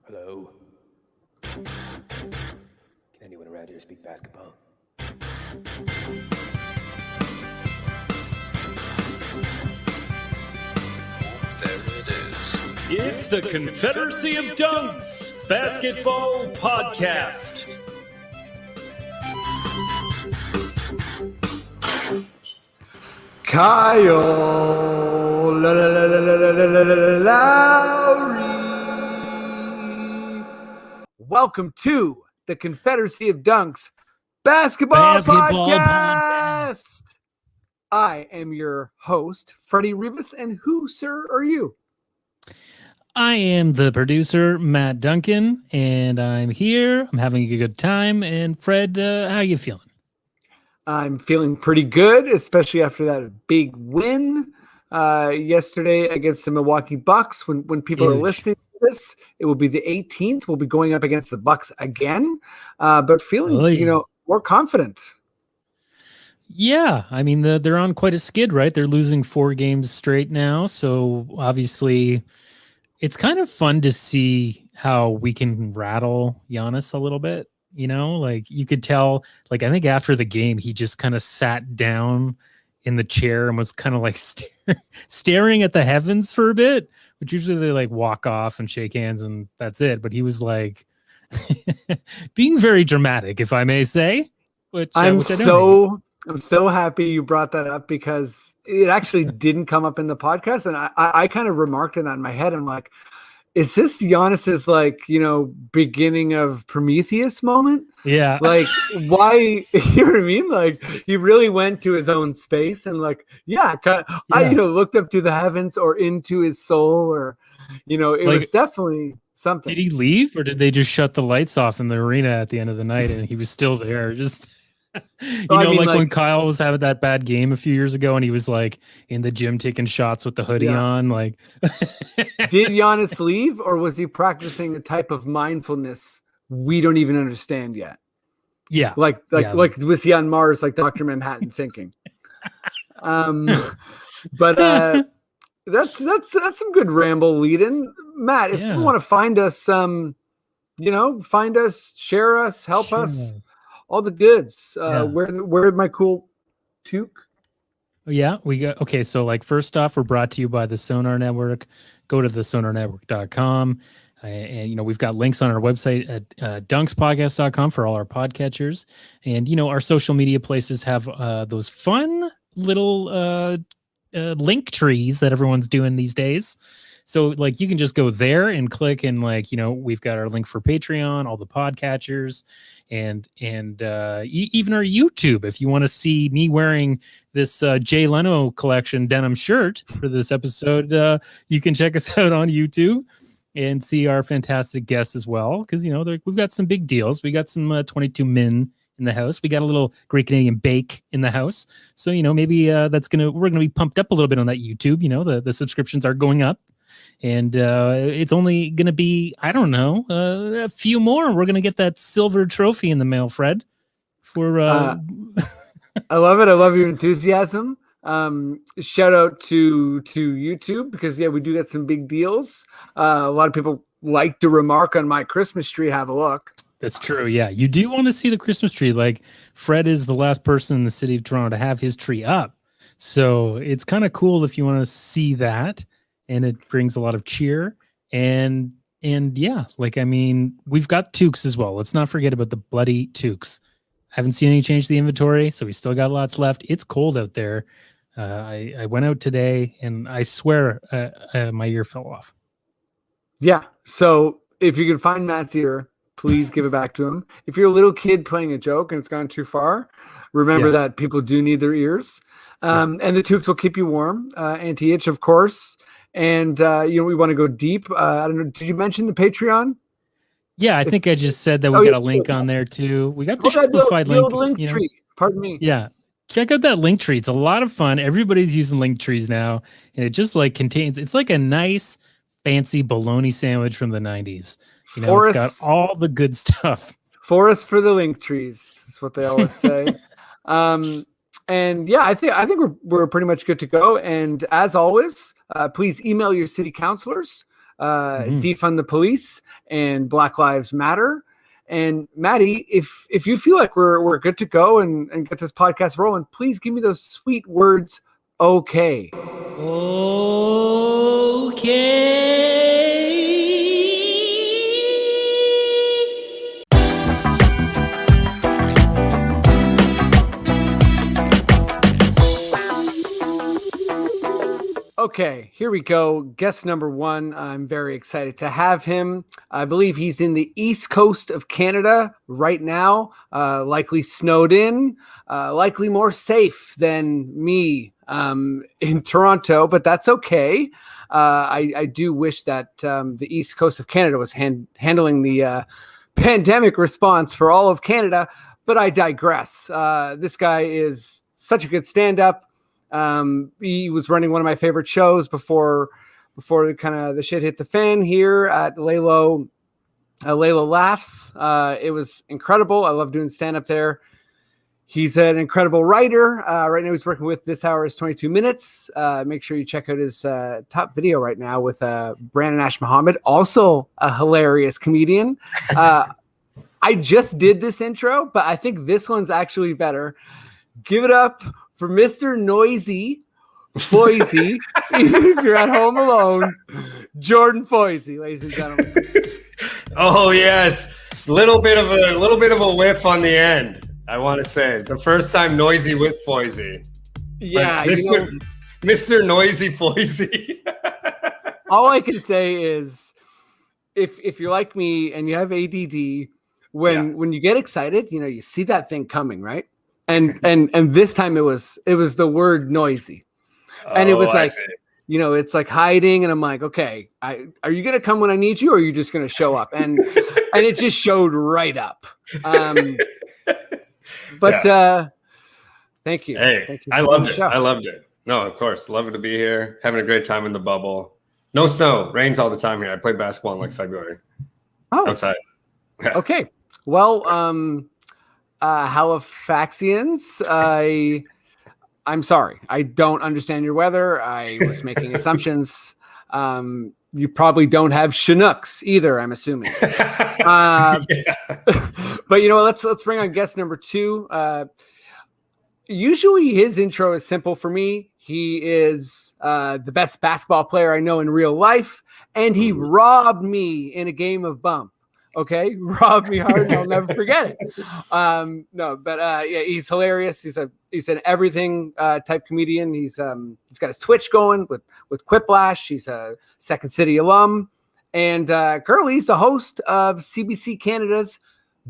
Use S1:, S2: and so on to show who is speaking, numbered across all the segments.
S1: Hello? Can anyone around here speak basketball?
S2: There it is.
S3: It's the Confederacy of Dunks Basketball Podcast.
S4: Kyle Lowry. Welcome to the Confederacy of Dunks Basketball Podcast. I am your host, Freddie Rivas, and who, sir, are you?
S5: I am the producer, Matt Duncan, and I'm here. I'm having a good time. And Fred, how are you feeling?
S4: I'm feeling pretty good, especially after that big win yesterday against the Milwaukee Bucks. When people are listening to this, it will be the 18th. We'll be going up against the Bucks again, but feeling, more confident.
S5: Yeah, I mean, they're on quite a skid, right? They're losing 4 games straight now. So obviously, it's kind of fun to see how we can rattle Giannis a little bit. You know, like you could tell, like, I think after the game, he just kind of sat down in the chair and was kind of like staring at the heavens for a bit, which usually they like walk off and shake hands and that's it. But he was like being very dramatic, if I may say.
S4: I'm so happy you brought that up because it actually didn't come up in the podcast. And I kind of remarked on that in my head. I'm like, is this Giannis's beginning of Prometheus moment?
S5: Yeah.
S4: Like, why, you know what I mean? Like, he really went to his own space and I looked up to the heavens or into his soul or, it was definitely something.
S5: Did he leave or did they just shut the lights off in the arena at the end of the night and he was still there? Just... when Kyle was having that bad game a few years ago and he was like in the gym taking shots with the hoodie on, like
S4: did Giannis leave or was he practicing a type of mindfulness we don't even understand yet?
S5: Yeah.
S4: Like was he on Mars like Dr. Manhattan thinking? But that's some good ramble lead-in. Matt, if you want to find us find us, share us, help us. All the goods. Where my cool toque?
S5: Yeah, we got okay. So, like, first off, we're brought to you by the Sonar Network. Go to thesonarnetwork.com. And we've got links on our website at dunkspodcast.com for all our podcatchers. And our social media places have those fun little link trees that everyone's doing these days. So, like, you can just go there and click and, we've got our link for Patreon, all the podcatchers, and even our YouTube. If you want to see me wearing this Jay Leno collection denim shirt for this episode, you can check us out on YouTube and see our fantastic guests as well. Because, we've got some big deals. We got some 22 men in the house. We got a little Great Canadian Bake in the house. So, maybe we're going to be pumped up a little bit on that YouTube. The subscriptions are going up. And it's only going to be, I don't know, a few more. We're going to get that silver trophy in the mail, Fred. For
S4: I love it. I love your enthusiasm. Shout out to YouTube because, we do get some big deals. A lot of people like to remark on my Christmas tree. Have a look.
S5: That's true. Yeah, you do want to see the Christmas tree. Like, Fred is the last person in the city of Toronto to have his tree up. So it's kind of cool if you want to see that. And it brings a lot of cheer. And we've got toques as well. Let's not forget about the bloody toques. Haven't seen any change to the inventory, so we still got lots left. It's cold out there. I went out today, and I swear my ear fell off.
S4: Yeah, so if you can find Matt's ear, please give it back to him. If you're a little kid playing a joke and it's gone too far, remember that people do need their ears. And the toques will keep you warm. Anti-itch, of course. And, we want to go deep. I don't know. Did you mention the Patreon?
S5: Yeah, I think I just said that we got a link on there too. We got the simplified link
S4: tree. Pardon me.
S5: Yeah. Check out that link tree. It's a lot of fun. Everybody's using link trees now. And it just it's like a nice fancy bologna sandwich from the 90s. It's got all the good stuff.
S4: Forest for the link trees. That's what they always say. And I think we're pretty much good to go. And as always, please email your city councilors. defund the police and Black Lives Matter. And Maddie, if you feel like we're good to go and get this podcast rolling, please give me those sweet words. Okay. Okay, here we go. Guest number 1. I'm very excited to have him. I believe he's in the east coast of Canada right now, likely snowed in, likely more safe than me in Toronto, but that's okay. I do wish that the east coast of Canada was handling the pandemic response for all of Canada, but I digress. This guy is such a good stand-up. He was running one of my favorite shows before the shit hit the fan here at Laylo Laughs. It was incredible. I love doing stand up there. He's an incredible writer. Right now he's working with This Hour is 22 Minutes. Make sure you check out his top video right now with Brandon Ash Muhammad, also a hilarious comedian. I just did this intro, but I think this one's actually better. Give it up for Mr. Noisy Foisy, even if you're at home alone, Jordan Foisy, ladies and gentlemen.
S6: Oh yes, little bit of a whiff on the end. I want to say the first time Noisy with Foisy.
S4: Yeah,
S6: Mr. Noisy Foisy.
S4: All I can say is, if you're like me and you have ADD, when you get excited, you see that thing coming, right? And this time it was the word noisy, and it was like, it's like hiding, and I'm like, okay, are you gonna come when I need you, or are you just gonna show up? And it just showed right up. Thank you.
S6: Hey,
S4: thank you
S6: I loved it. I loved it. No, of course, loving to be here, having a great time in the bubble. No snow, rains all the time here. I played basketball in like February. Outside.
S4: Okay. Well, Halifaxians, I'm sorry. I don't understand your weather. I was making assumptions. You probably don't have Chinooks either, I'm assuming. But you know what? Let's bring on guest number 2. Usually his intro is simple for me. He is the best basketball player I know in real life, and he robbed me in a game of bump. Okay, robbed me hard, and I'll never forget it. He's hilarious. He's an everything type comedian. He's got his Twitch going with Quiplash. He's a Second City alum, and currently he's the host of CBC Canada's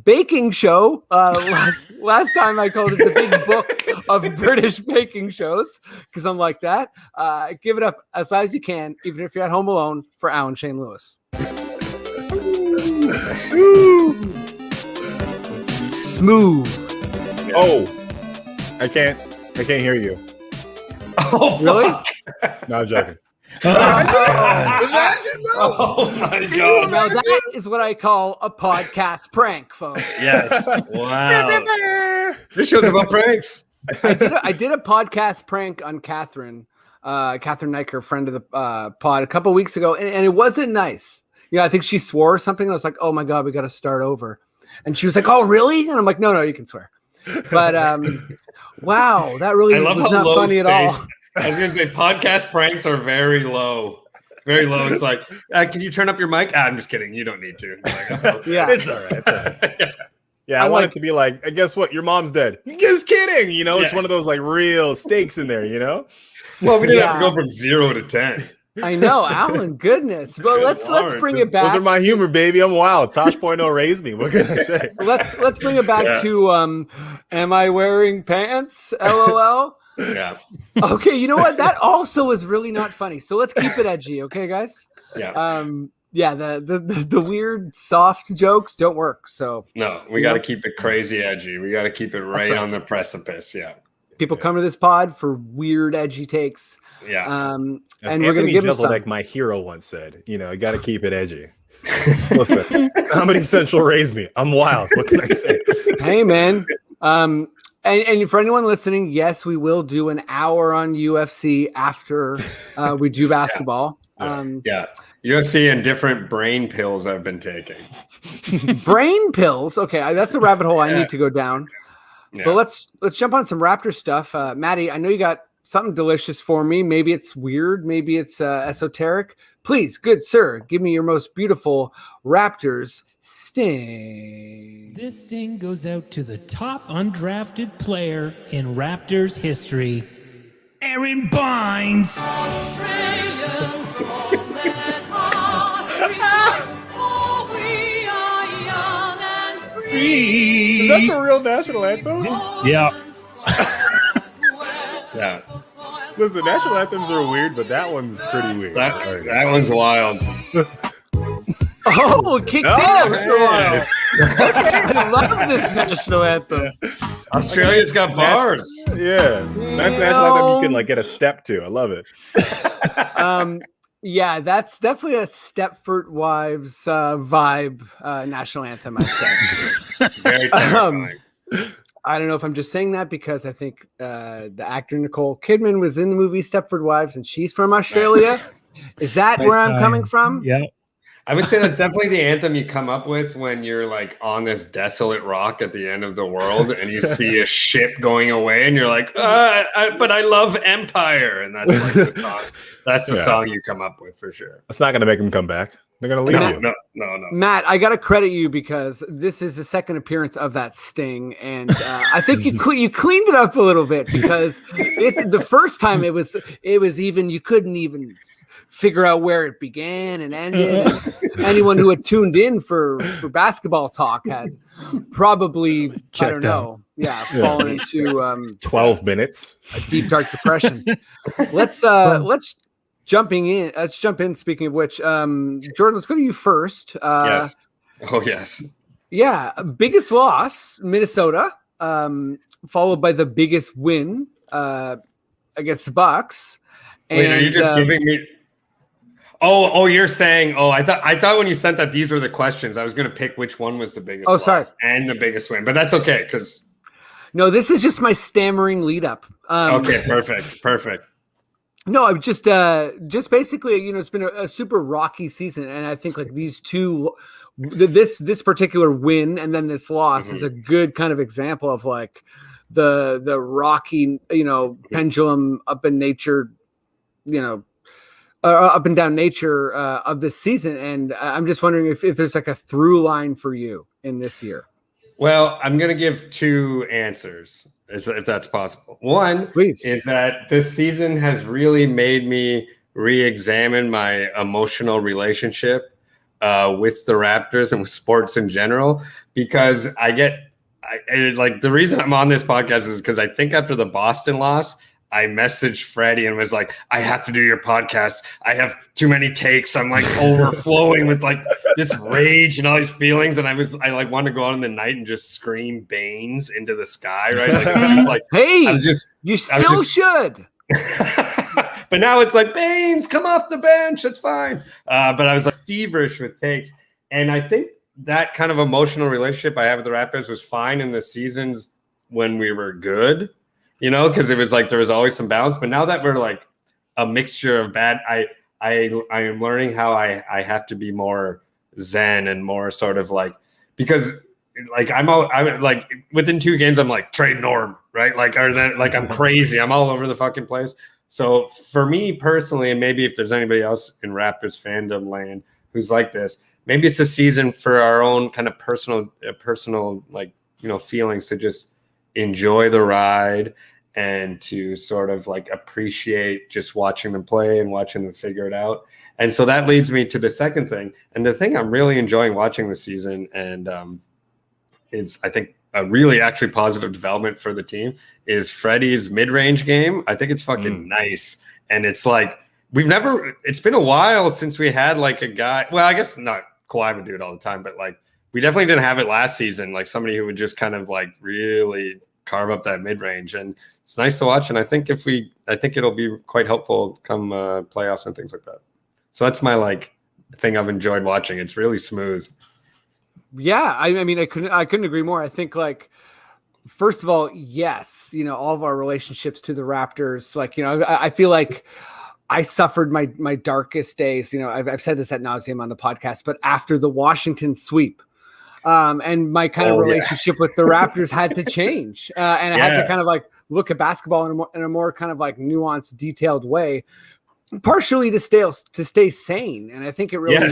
S4: baking show. Last time I called it the Big Book of British baking shows, because I'm like that. Give it up as loud as you can, even if you're at home alone, for Alan Shane Lewis. Smooth.
S7: Oh, I can't hear you.
S6: Oh,
S4: really?
S7: No, I'm joking.
S6: Oh my god!
S4: Now that is what I call a podcast prank, folks.
S6: Yes. Wow. This show's about pranks.
S4: I did a podcast prank on Catherine Niker, friend of the pod, a couple weeks ago, and it wasn't nice. I think she swore or something. I was like, oh my God, we got to start over. And she was like, oh, really? And I'm like, no, you can swear. But wow, that really was not funny at all.
S6: I was going to say podcast pranks are very low. Very low. It's like, can you turn up your mic? I'm just kidding. You don't need to. Like, oh,
S4: yeah.
S7: It's all right. Yeah, I want it to be like, guess what? Your mom's dead. Just kidding. It's one of those like real stakes in there,
S6: Well, we didn't have to go from 0 to 10.
S4: I know, Alan, goodness. But let's bring it back.
S7: Those are my humor, baby. I'm wild. Tosh.0 raised me. What can I say?
S4: Let's bring it back to am I wearing pants? LOL.
S6: Yeah.
S4: Okay, you know what? That also is really not funny. So let's keep it edgy, okay, guys?
S6: Yeah.
S4: The weird soft jokes don't work. So
S6: no, we got to keep it crazy edgy. We got to keep it right on the precipice. Yeah.
S4: People come to this pod for weird edgy takes.
S6: Yeah.
S4: And we're going to give them some.
S7: Like my hero once said, you got to keep it edgy. Listen, Comedy Central raised me. I'm wild. What can I say?
S4: Hey, man. And for anyone listening, yes, we will do an hour on UFC after we do basketball.
S6: Yeah. UFC and different brain pills I've been taking.
S4: Brain pills. Okay, that's a rabbit hole I
S6: Yeah.
S4: need to go down.
S6: Yeah.
S4: But let's jump on some Raptor stuff. Maddie, I know you got something delicious for me. Maybe it's weird. Maybe it's esoteric. Please, good sir, give me your most beautiful Raptors sting.
S5: This sting goes out to the top undrafted player in Raptors history, Aaron Bynes.
S8: Australians all let hearts rejoice, for we are young and free.
S7: Is that the real national anthem?
S5: Yeah.
S6: Yeah.
S7: Listen, national anthems are weird, but that one's pretty weird.
S6: That one's wild.
S4: Oh, it kicks in after a while.
S6: Yes.
S4: I love this national anthem.
S6: Australia's got bars.
S7: Yeah, nice national anthem you can like get a step to. I love it.
S4: Yeah, that's definitely a Stepford Wives vibe national anthem, I'd say.
S6: Very terrifying.
S4: I don't know if I'm just saying that because I think the actor Nicole Kidman was in the movie Stepford Wives and she's from Australia. Is that where I'm coming from?
S5: Yeah.
S6: I would say that's definitely the anthem you come up with when you're like on this desolate rock at the end of the world and you see a ship going away and you're like, but I love Empire. And that's like the song. That's the song you come up with for sure.
S7: It's not going to make them come back. They're going to leave you.
S6: No.
S4: Matt, I got to credit you because this is the second appearance of that sting. And I think you cleaned it up a little bit because the first time it was even, you couldn't even figure out where it began and ended. And anyone who had tuned in for basketball talk had probably, I don't know, fallen into
S7: 12 minutes.
S4: a deep dark depression. Let's jump in. Speaking of which, Jordan, let's go to you first.
S6: Yes. Oh yes.
S4: Yeah, biggest loss, Minnesota, followed by the biggest win against the Bucks.
S6: Wait, are you just giving me? Oh, you're saying. Oh, I thought when you sent that these were the questions. I was going to pick which one was the biggest loss and the biggest win, but that's okay because.
S4: No, this is just my stammering lead up.
S6: Okay, perfect.
S4: No, I'm just basically, it's been a super rocky season, and I think like these two, this particular win and then this loss is a good kind of example of like the rocky, pendulum up and down nature of this season. And I'm just wondering if there's like a through line for you in this year.
S6: Well, I'm going to give two answers, if that's possible. One is that this season has really made me re-examine my emotional relationship with the Raptors and with sports in general, because the reason I'm on this podcast is because I think after the Boston loss, I messaged Freddie and was like, I have to do your podcast. I have too many takes. I'm like overflowing with like this rage and all these feelings. And I wanted to go out in the night and just scream Baines into the sky. Right. Like, I was like,
S4: hey, you still should.
S6: But now it's like, Baines, come off the bench. That's fine. But I was like feverish with takes. And I think that kind of emotional relationship I have with the Raptors was fine in the seasons when we were good. Because it was like there was always some balance. But now that we're like a mixture of bad, I am learning how I have to be more zen and more sort of like, because like I'm like within 2 games I'm like trade Norm, right? Like I'm crazy. I'm all over the fucking place. So for me personally, and maybe if there's anybody else in Raptors fandom land who's like this, maybe it's a season for our own kind of personal like feelings to just enjoy the ride and to sort of like appreciate just watching them play and watching them figure it out. And so that leads me to the second thing. And the thing I'm really enjoying watching this season and is I think a really actually positive development for the team is Freddie's mid-range game. I think it's fucking nice. And it's like, it's been a while since we had like a guy, well, I guess not Kawhi would do it all the time, but like we definitely didn't have it last season. Like somebody who would just kind of like really carve up that mid-range, and it's nice to watch. And I think it'll be quite helpful come playoffs and things like that. So that's my like thing I've enjoyed watching. It's really smooth.
S4: Yeah, I mean, I couldn't agree more. I think like, first of all, yes, all of our relationships to the Raptors, like, I feel like I suffered my darkest days. You know, I've said this ad nauseum on the podcast, but after the Washington sweep, and my kind of relationship with the Raptors had to change, and I had to kind of like look at basketball in a more kind of like nuanced, detailed way, partially to stay sane. And I think it really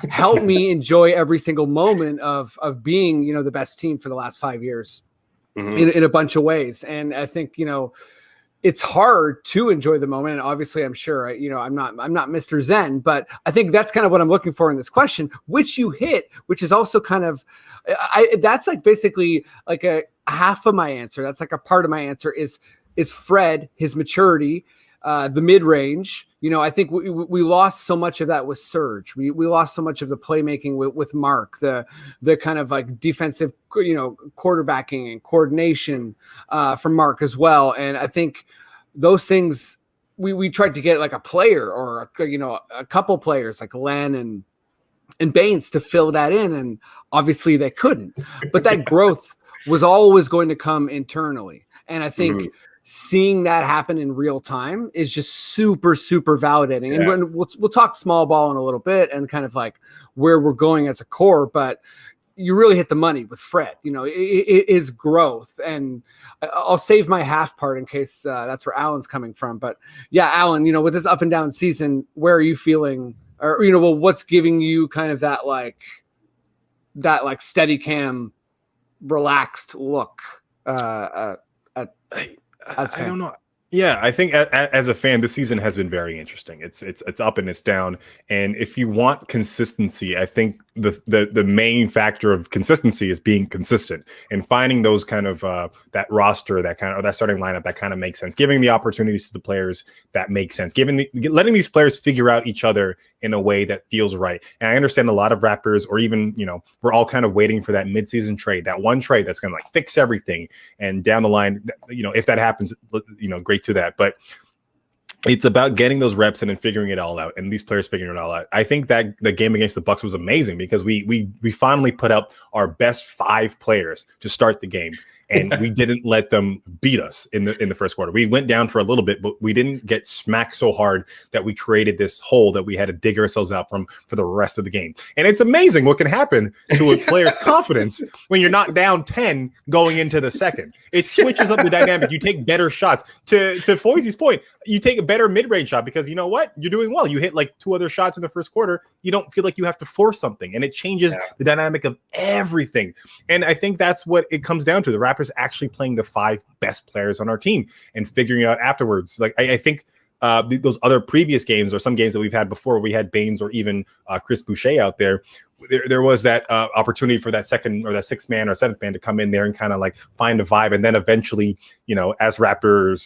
S4: helped me enjoy every single moment of being, you know, the best team for the last 5 years in a bunch of ways. And I think, you know, it's hard to enjoy the moment. And obviously I'm sure, you know, I'm not Mr. Zen, but I think that's kind of what I'm looking for in this question, which you hit, which is also kind of, that's like basically like a half of my answer. That's like a part of my answer is Fred, his maturity, the mid-range. You know, I think we lost so much of that with Serge. We lost so much of the playmaking with Mark, the kind of like defensive, you know, quarterbacking and coordination from Mark as well. And I think those things we tried to get like a player or a couple players like Len and Baines to fill that in, and obviously they couldn't. But that growth was always going to come internally, and I think. Seeing that happen in real time is just super, super validating. And we'll talk small ball in a little bit and kind of like where we're going as a core, but you really hit the money with Fred. You know, it is growth. And I'll save my half part in case that's where Alan's coming from. But yeah, Alan, you know, with this up and down season, where are you feeling, or, you know, well, what's giving you kind of that like steady cam, relaxed look
S7: I don't know. Yeah, I think as a fan, this season has been very interesting. It's up and it's down. And if you want consistency, I think the main factor of consistency is being consistent and finding those kind of that roster, that starting lineup that kind of makes sense, giving the opportunities to the players that make sense, letting these players figure out each other in a way that feels right. And I understand a lot of Raptors, or even, you know, we're all kind of waiting for that midseason trade, that one trade that's going to like fix everything. And down the line, you know, if that happens, you know, great to that. But it's about getting those reps and then figuring it all out, and these players figuring it all out. I think that the game against the Bucks was amazing because we finally put up our best 5 players to start the game. And we didn't let them beat us in the first quarter. We went down for a little bit, but we didn't get smacked so hard that we created this hole that we had to dig ourselves out from for the rest of the game. And it's amazing what can happen to a player's confidence when you're not down 10 going into the second. It switches up the dynamic. You take better shots. To Foisy's point, you take a better mid-range shot because you know what? You're doing well. You hit like 2 other shots in the first quarter. You don't feel like you have to force something, and it changes the dynamic of everything. And I think that's what it comes down to. The Raptors actually playing the 5 best players on our team and figuring it out afterwards. Like I think those other previous games, or some games that we've had before, where we had Baines or even Chris Boucher out there, there was that opportunity for that second or that 6th man or 7th man to come in there and kind of like find a vibe. And then eventually, you know, as Raptor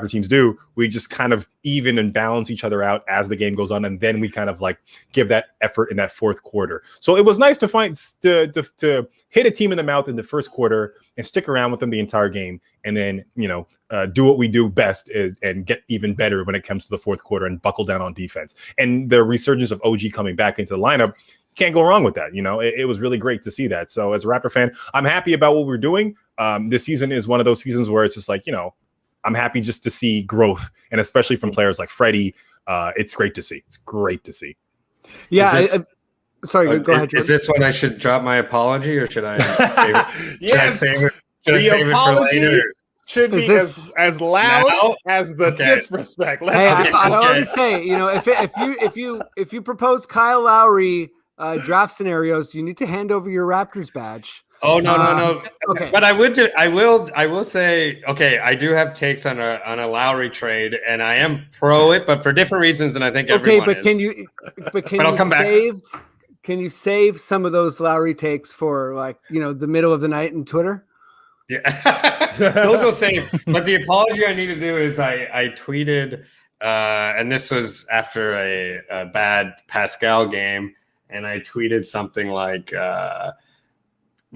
S7: teams do, we just kind of even and balance each other out as the game goes on, and then we kind of like give that effort in that fourth quarter. So it was nice to find to hit a team in the mouth in the first quarter and stick around with them the entire game, and then do what we do best and get even better when it comes to the fourth quarter and buckle down on defense. And the resurgence of OG coming back into the lineup, can't go wrong with that. It was really great to see that. So as a Raptor fan, I'm happy about what we're doing. This season is one of those seasons where it's just like, I'm happy just to see growth, and especially from players like Freddie. It's great to see. It's great to see.
S4: Yeah. Sorry, go ahead.
S6: Is this when I should drop my apology, or should I save it?
S7: Yes.
S6: Should I
S7: the
S6: save it for later?
S7: Should be as loud as the disrespect.
S4: I already say, if you propose Kyle Lowry draft scenarios, you need to hand over your Raptors badge.
S6: Oh no.
S4: Okay.
S6: But I will say, okay, I do have takes on a Lowry trade, and I am pro it, but for different reasons than I think everyone is.
S4: Can I'll come back. Can you save some of those Lowry takes for the middle of the night in Twitter?
S6: Yeah, those will save. But the apology I need to do is I tweeted, and this was after a bad Pascal game, and I tweeted something like,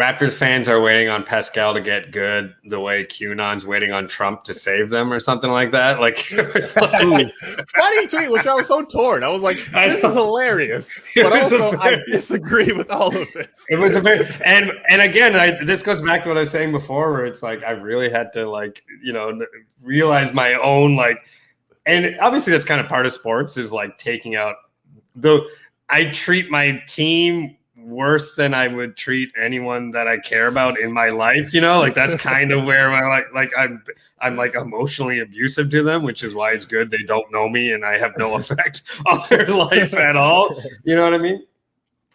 S6: Raptors fans are waiting on Pascal to get good the way QAnon's waiting on Trump to save them, or something like that.
S7: Funny tweet, which I was so torn. I was like, this is hilarious. But also, I disagree with all of this.
S6: It was and again, this goes back to what I was saying before, where it's like I really had to realize my own and obviously that's kind of part of sports is like taking out though. I treat my team worse than I would treat anyone that I care about in my life, like that's kind of where my I'm like emotionally abusive to them, which is why it's good they don't know me and I have no effect on their life at all. You know what I mean?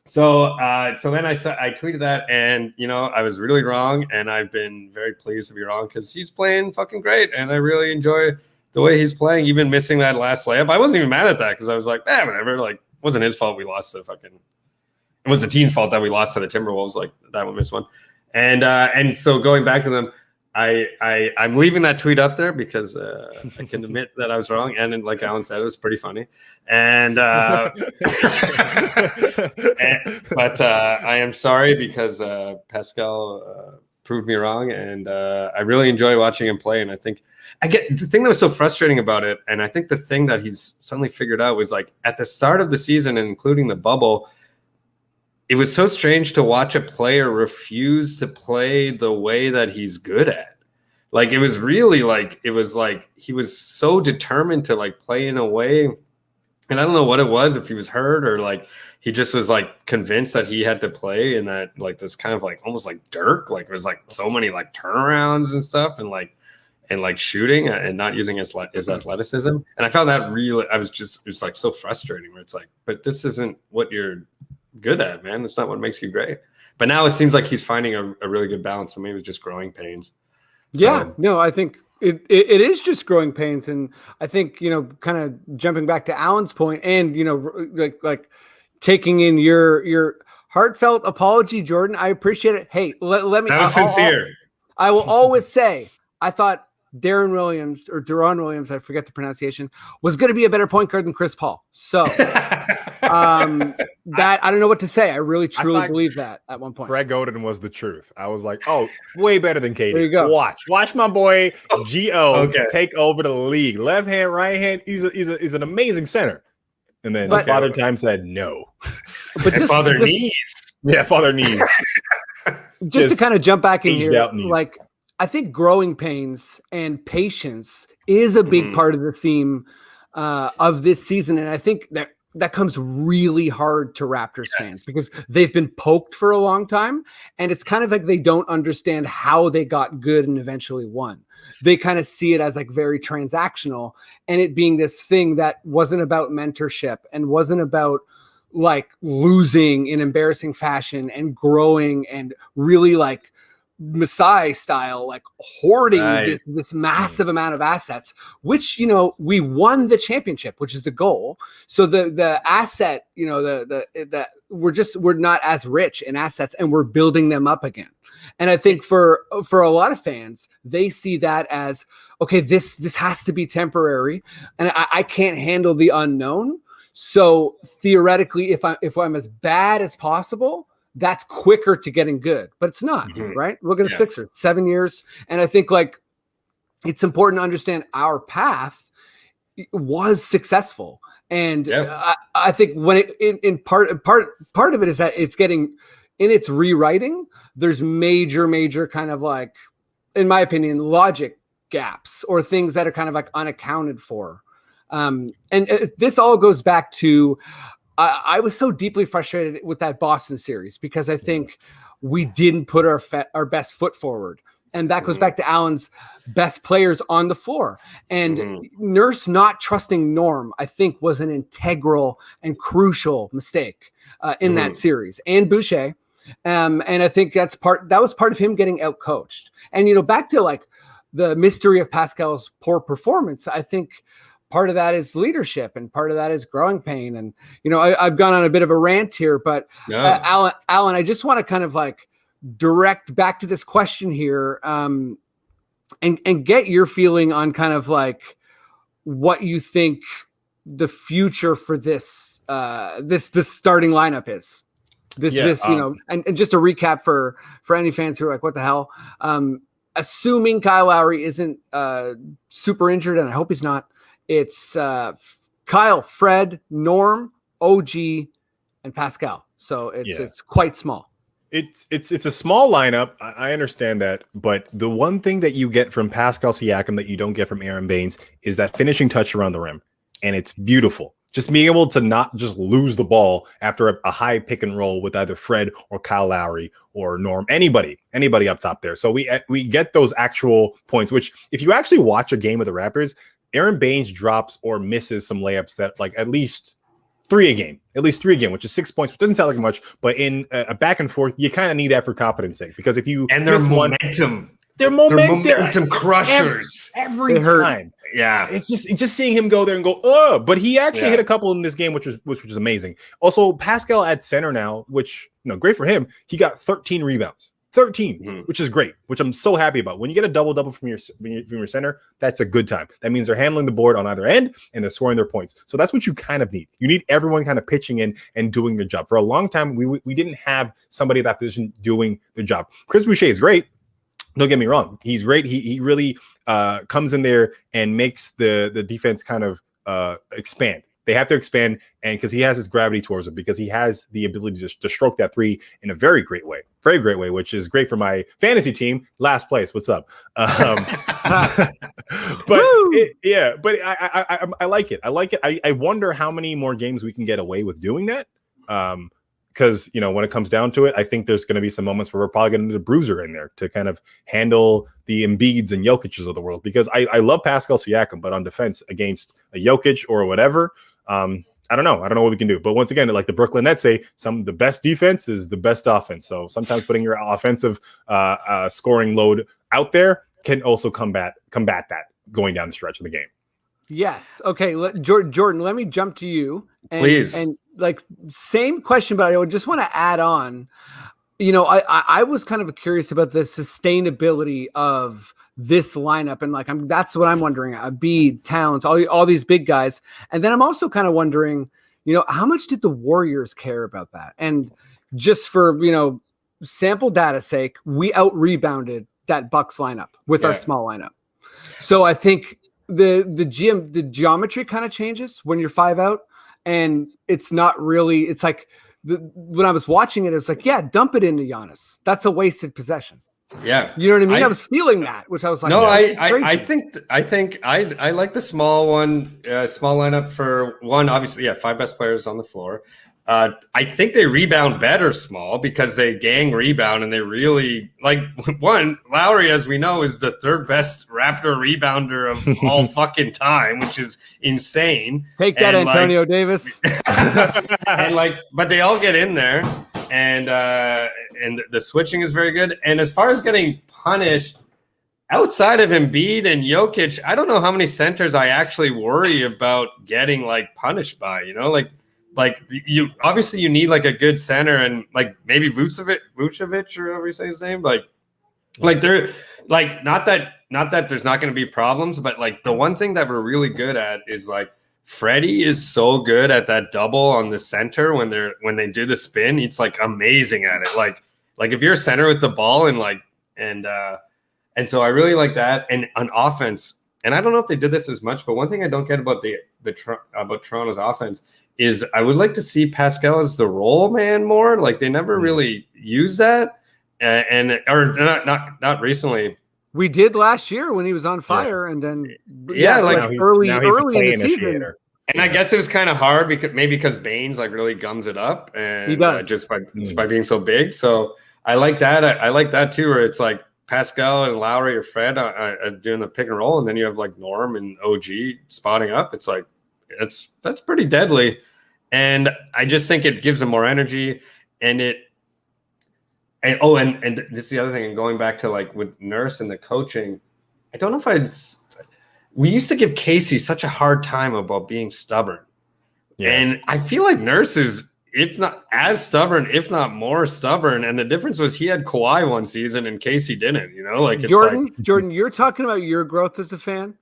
S6: So then I tweeted that, and I was really wrong, and I've been very pleased to be wrong because he's playing fucking great, and I really enjoy the way he's playing, even missing that last layup. I wasn't even mad at that because I was like, whatever. Like, it wasn't his fault we lost the fucking. It was the team's fault that we lost to the Timberwolves. Like that one missed one, and so going back to them, I'm leaving that tweet up there because I can admit that I was wrong, and then, like Alan said, it was pretty funny, but I am sorry because Pascal proved me wrong, and I really enjoy watching him play, and I think I get the thing that was so frustrating about it, and I think the thing that he's suddenly figured out was like at the start of the season, and including the bubble. It was so strange to watch a player refuse to play the way that he's good at. Like, it was really like, it was like he was so determined to like play in a way. And I don't know what it was, if he was hurt or like he just was like convinced that he had to play in that like this kind of like almost like Dirk. Like, it was like so many like turnarounds and stuff and like shooting and not using his athleticism. And I found that really, it was like so frustrating where it's like, but this isn't what you're good at, man. It's not what makes you great. But now it seems like he's finding a really good balance. So maybe it's just growing pains.
S4: Yeah, no, I think it is just growing pains. And I think, kind of jumping back to Alan's point and, like taking in your heartfelt apology, Jordan, I appreciate it. Hey, let me.
S6: That was sincere.
S4: I will always say, I thought Deron Williams, I forget the pronunciation, was going to be a better point guard than Chris Paul. So that I don't know what to say. I really truly believe that at one point.
S7: Greg Oden was the truth. I was like, oh, way better than KD.
S4: There you go.
S7: Watch my boy G.O. take over the league. Left hand, right hand. He's an amazing center. And then Father Time said no.
S6: But Father needs.
S7: Yeah, Father needs.
S4: Just to kind of jump back in here, like I think growing pains and patience is a big part of the theme of this season. And I think that comes really hard to Raptors fans because they've been poked for a long time. And it's kind of like they don't understand how they got good and eventually won. They kind of see it as like very transactional and it being this thing that wasn't about mentorship and wasn't about like losing in embarrassing fashion and growing and really like Masai style, like hoarding this massive amount of assets, which, we won the championship, which is the goal. So the asset, we're not as rich in assets and we're building them up again. And I think for a lot of fans, they see that as, okay, this has to be temporary and I can't handle the unknown. So theoretically, if I'm as bad as possible, that's quicker to getting good, but it's not, right? Look at the Sixers, 7 years. And I think like it's important to understand our path was successful. And I think when part of it is that it's getting in its rewriting, there's major kind of like, in my opinion, logic gaps or things that are kind of like unaccounted for. And this all goes back to, I was so deeply frustrated with that Boston series because I think we didn't put our best foot forward. And that goes back to Allen's best players on the floor. And Nurse not trusting Norm, I think, was an integral and crucial mistake in that series. And Boucher. And I think that was part of him getting out-coached. And, back to like the mystery of Pascal's poor performance, I think part of that is leadership and part of that is growing pain. And, I've gone on a bit of a rant here, but Alan, I just want to kind of like direct back to this question here and get your feeling on kind of like what you think the future for this starting lineup is. And just a recap for any fans who are like, what the hell? Assuming Kyle Lowry isn't super injured, and I hope he's not, it's Kyle, Fred, Norm, OG, and Pascal. So it's quite small.
S7: It's a small lineup. I understand that, but the one thing that you get from Pascal Siakam that you don't get from Aaron Baines is that finishing touch around the rim, and it's beautiful. Just being able to not just lose the ball after a high pick and roll with either Fred or Kyle Lowry or Norm, anybody up top there. So we get those actual points. Which, if you actually watch a game of the Raptors, Aaron Baines drops or misses some layups that like at least three a game, which is 6 points, which doesn't sound like much, but in a back and forth, you kind of need that for confidence sake, because if you
S6: and their momentum,
S7: they're momentum
S6: crushers
S7: every time.
S6: Yeah,
S7: it's just seeing him go there and go, oh, but he actually hit a couple in this game, which was amazing. Also, Pascal at center now, which great for him. He got 13 rebounds. 13, which is great, which I'm so happy about. When you get a double-double from your center, that's a good time. That means they're handling the board on either end and they're scoring their points. So that's what you kind of need. You need everyone kind of pitching in and doing their job. For a long time, we didn't have somebody in that position doing their job. Chris Boucher is great. Don't get me wrong. He's great. He really comes in there and makes the defense kind of expand. They have to expand, and because he has his gravity towards him, because he has the ability to stroke that three in a very great way, which is great for my fantasy team. Last place, what's up? But I like it. I wonder how many more games we can get away with doing that. Because when it comes down to it, I think there's going to be some moments where we're probably going to need a bruiser in there to kind of handle the Embiids and Jokic's of the world. Because I love Pascal Siakam, but on defense against a Jokic or whatever. I don't know what we can do. But once again, like the Brooklyn Nets say, the best defense is the best offense. So sometimes putting your offensive scoring load out there can also combat that going down the stretch of the game.
S4: Yes. Okay. Jordan, let me jump to you.
S6: Please.
S4: And like same question, but I just want to add on. I was kind of curious about the sustainability of this lineup, and that's what I'm wondering. Embiid, Towns, all these big guys, and then I'm also kind of wondering, how much did the Warriors care about that? And just for sample data sake, we out rebounded that Bucks lineup with our small lineup. So I think the geometry kind of changes when you're 5 out, and it's not really. It's like when I was watching it, it's like, dump it into Giannis. That's a wasted possession.
S6: Yeah,
S4: you know what I mean. I was feeling that, which I was like,
S6: no, I think I like the small lineup for one. Obviously, 5 best players on the floor. I think they rebound better small because they gang rebound and they really one. Lowry, as we know, is the 3rd best Raptor rebounder of all fucking time, which is insane.
S4: Take that, Antonio Davis.
S6: But they all get in there, and the switching is very good. And as far as getting punished, outside of Embiid and Jokic, I don't know how many centers I actually worry about getting punished by. You obviously you need a good center, and maybe Vucevic or however you say his name. They're not that there's not going to be problems, but the one thing that we're really good at is Freddie is so good at that double on the center when they do the spin. It's amazing at it. If you're a center with the ball and so I really like that. And on offense, and I don't know if they did this as much, but one thing I don't get about about Toronto's offense is I would like to see Pascal as the roll man more. They never really use that, or not recently.
S4: We did last year when he was on fire, and then
S7: early
S4: in the season.
S6: And I guess it was kind of hard because Baines really gums it up, and
S4: he does
S6: just by being so big. So I like that. I like that too, where it's Pascal and Lowry or Fred doing the pick and roll, and then you have Norm and OG spotting up. It's that's pretty deadly, and I just think it gives them more energy, and this is the other thing. And going back to with Nurse and the coaching, I don't know if we used to give Casey such a hard time about being stubborn, and I feel like Nurse is, if not as stubborn, if not more stubborn. And the difference was he had Kawhi one season and Casey didn't.
S4: Jordan, you're talking about your growth as a fan.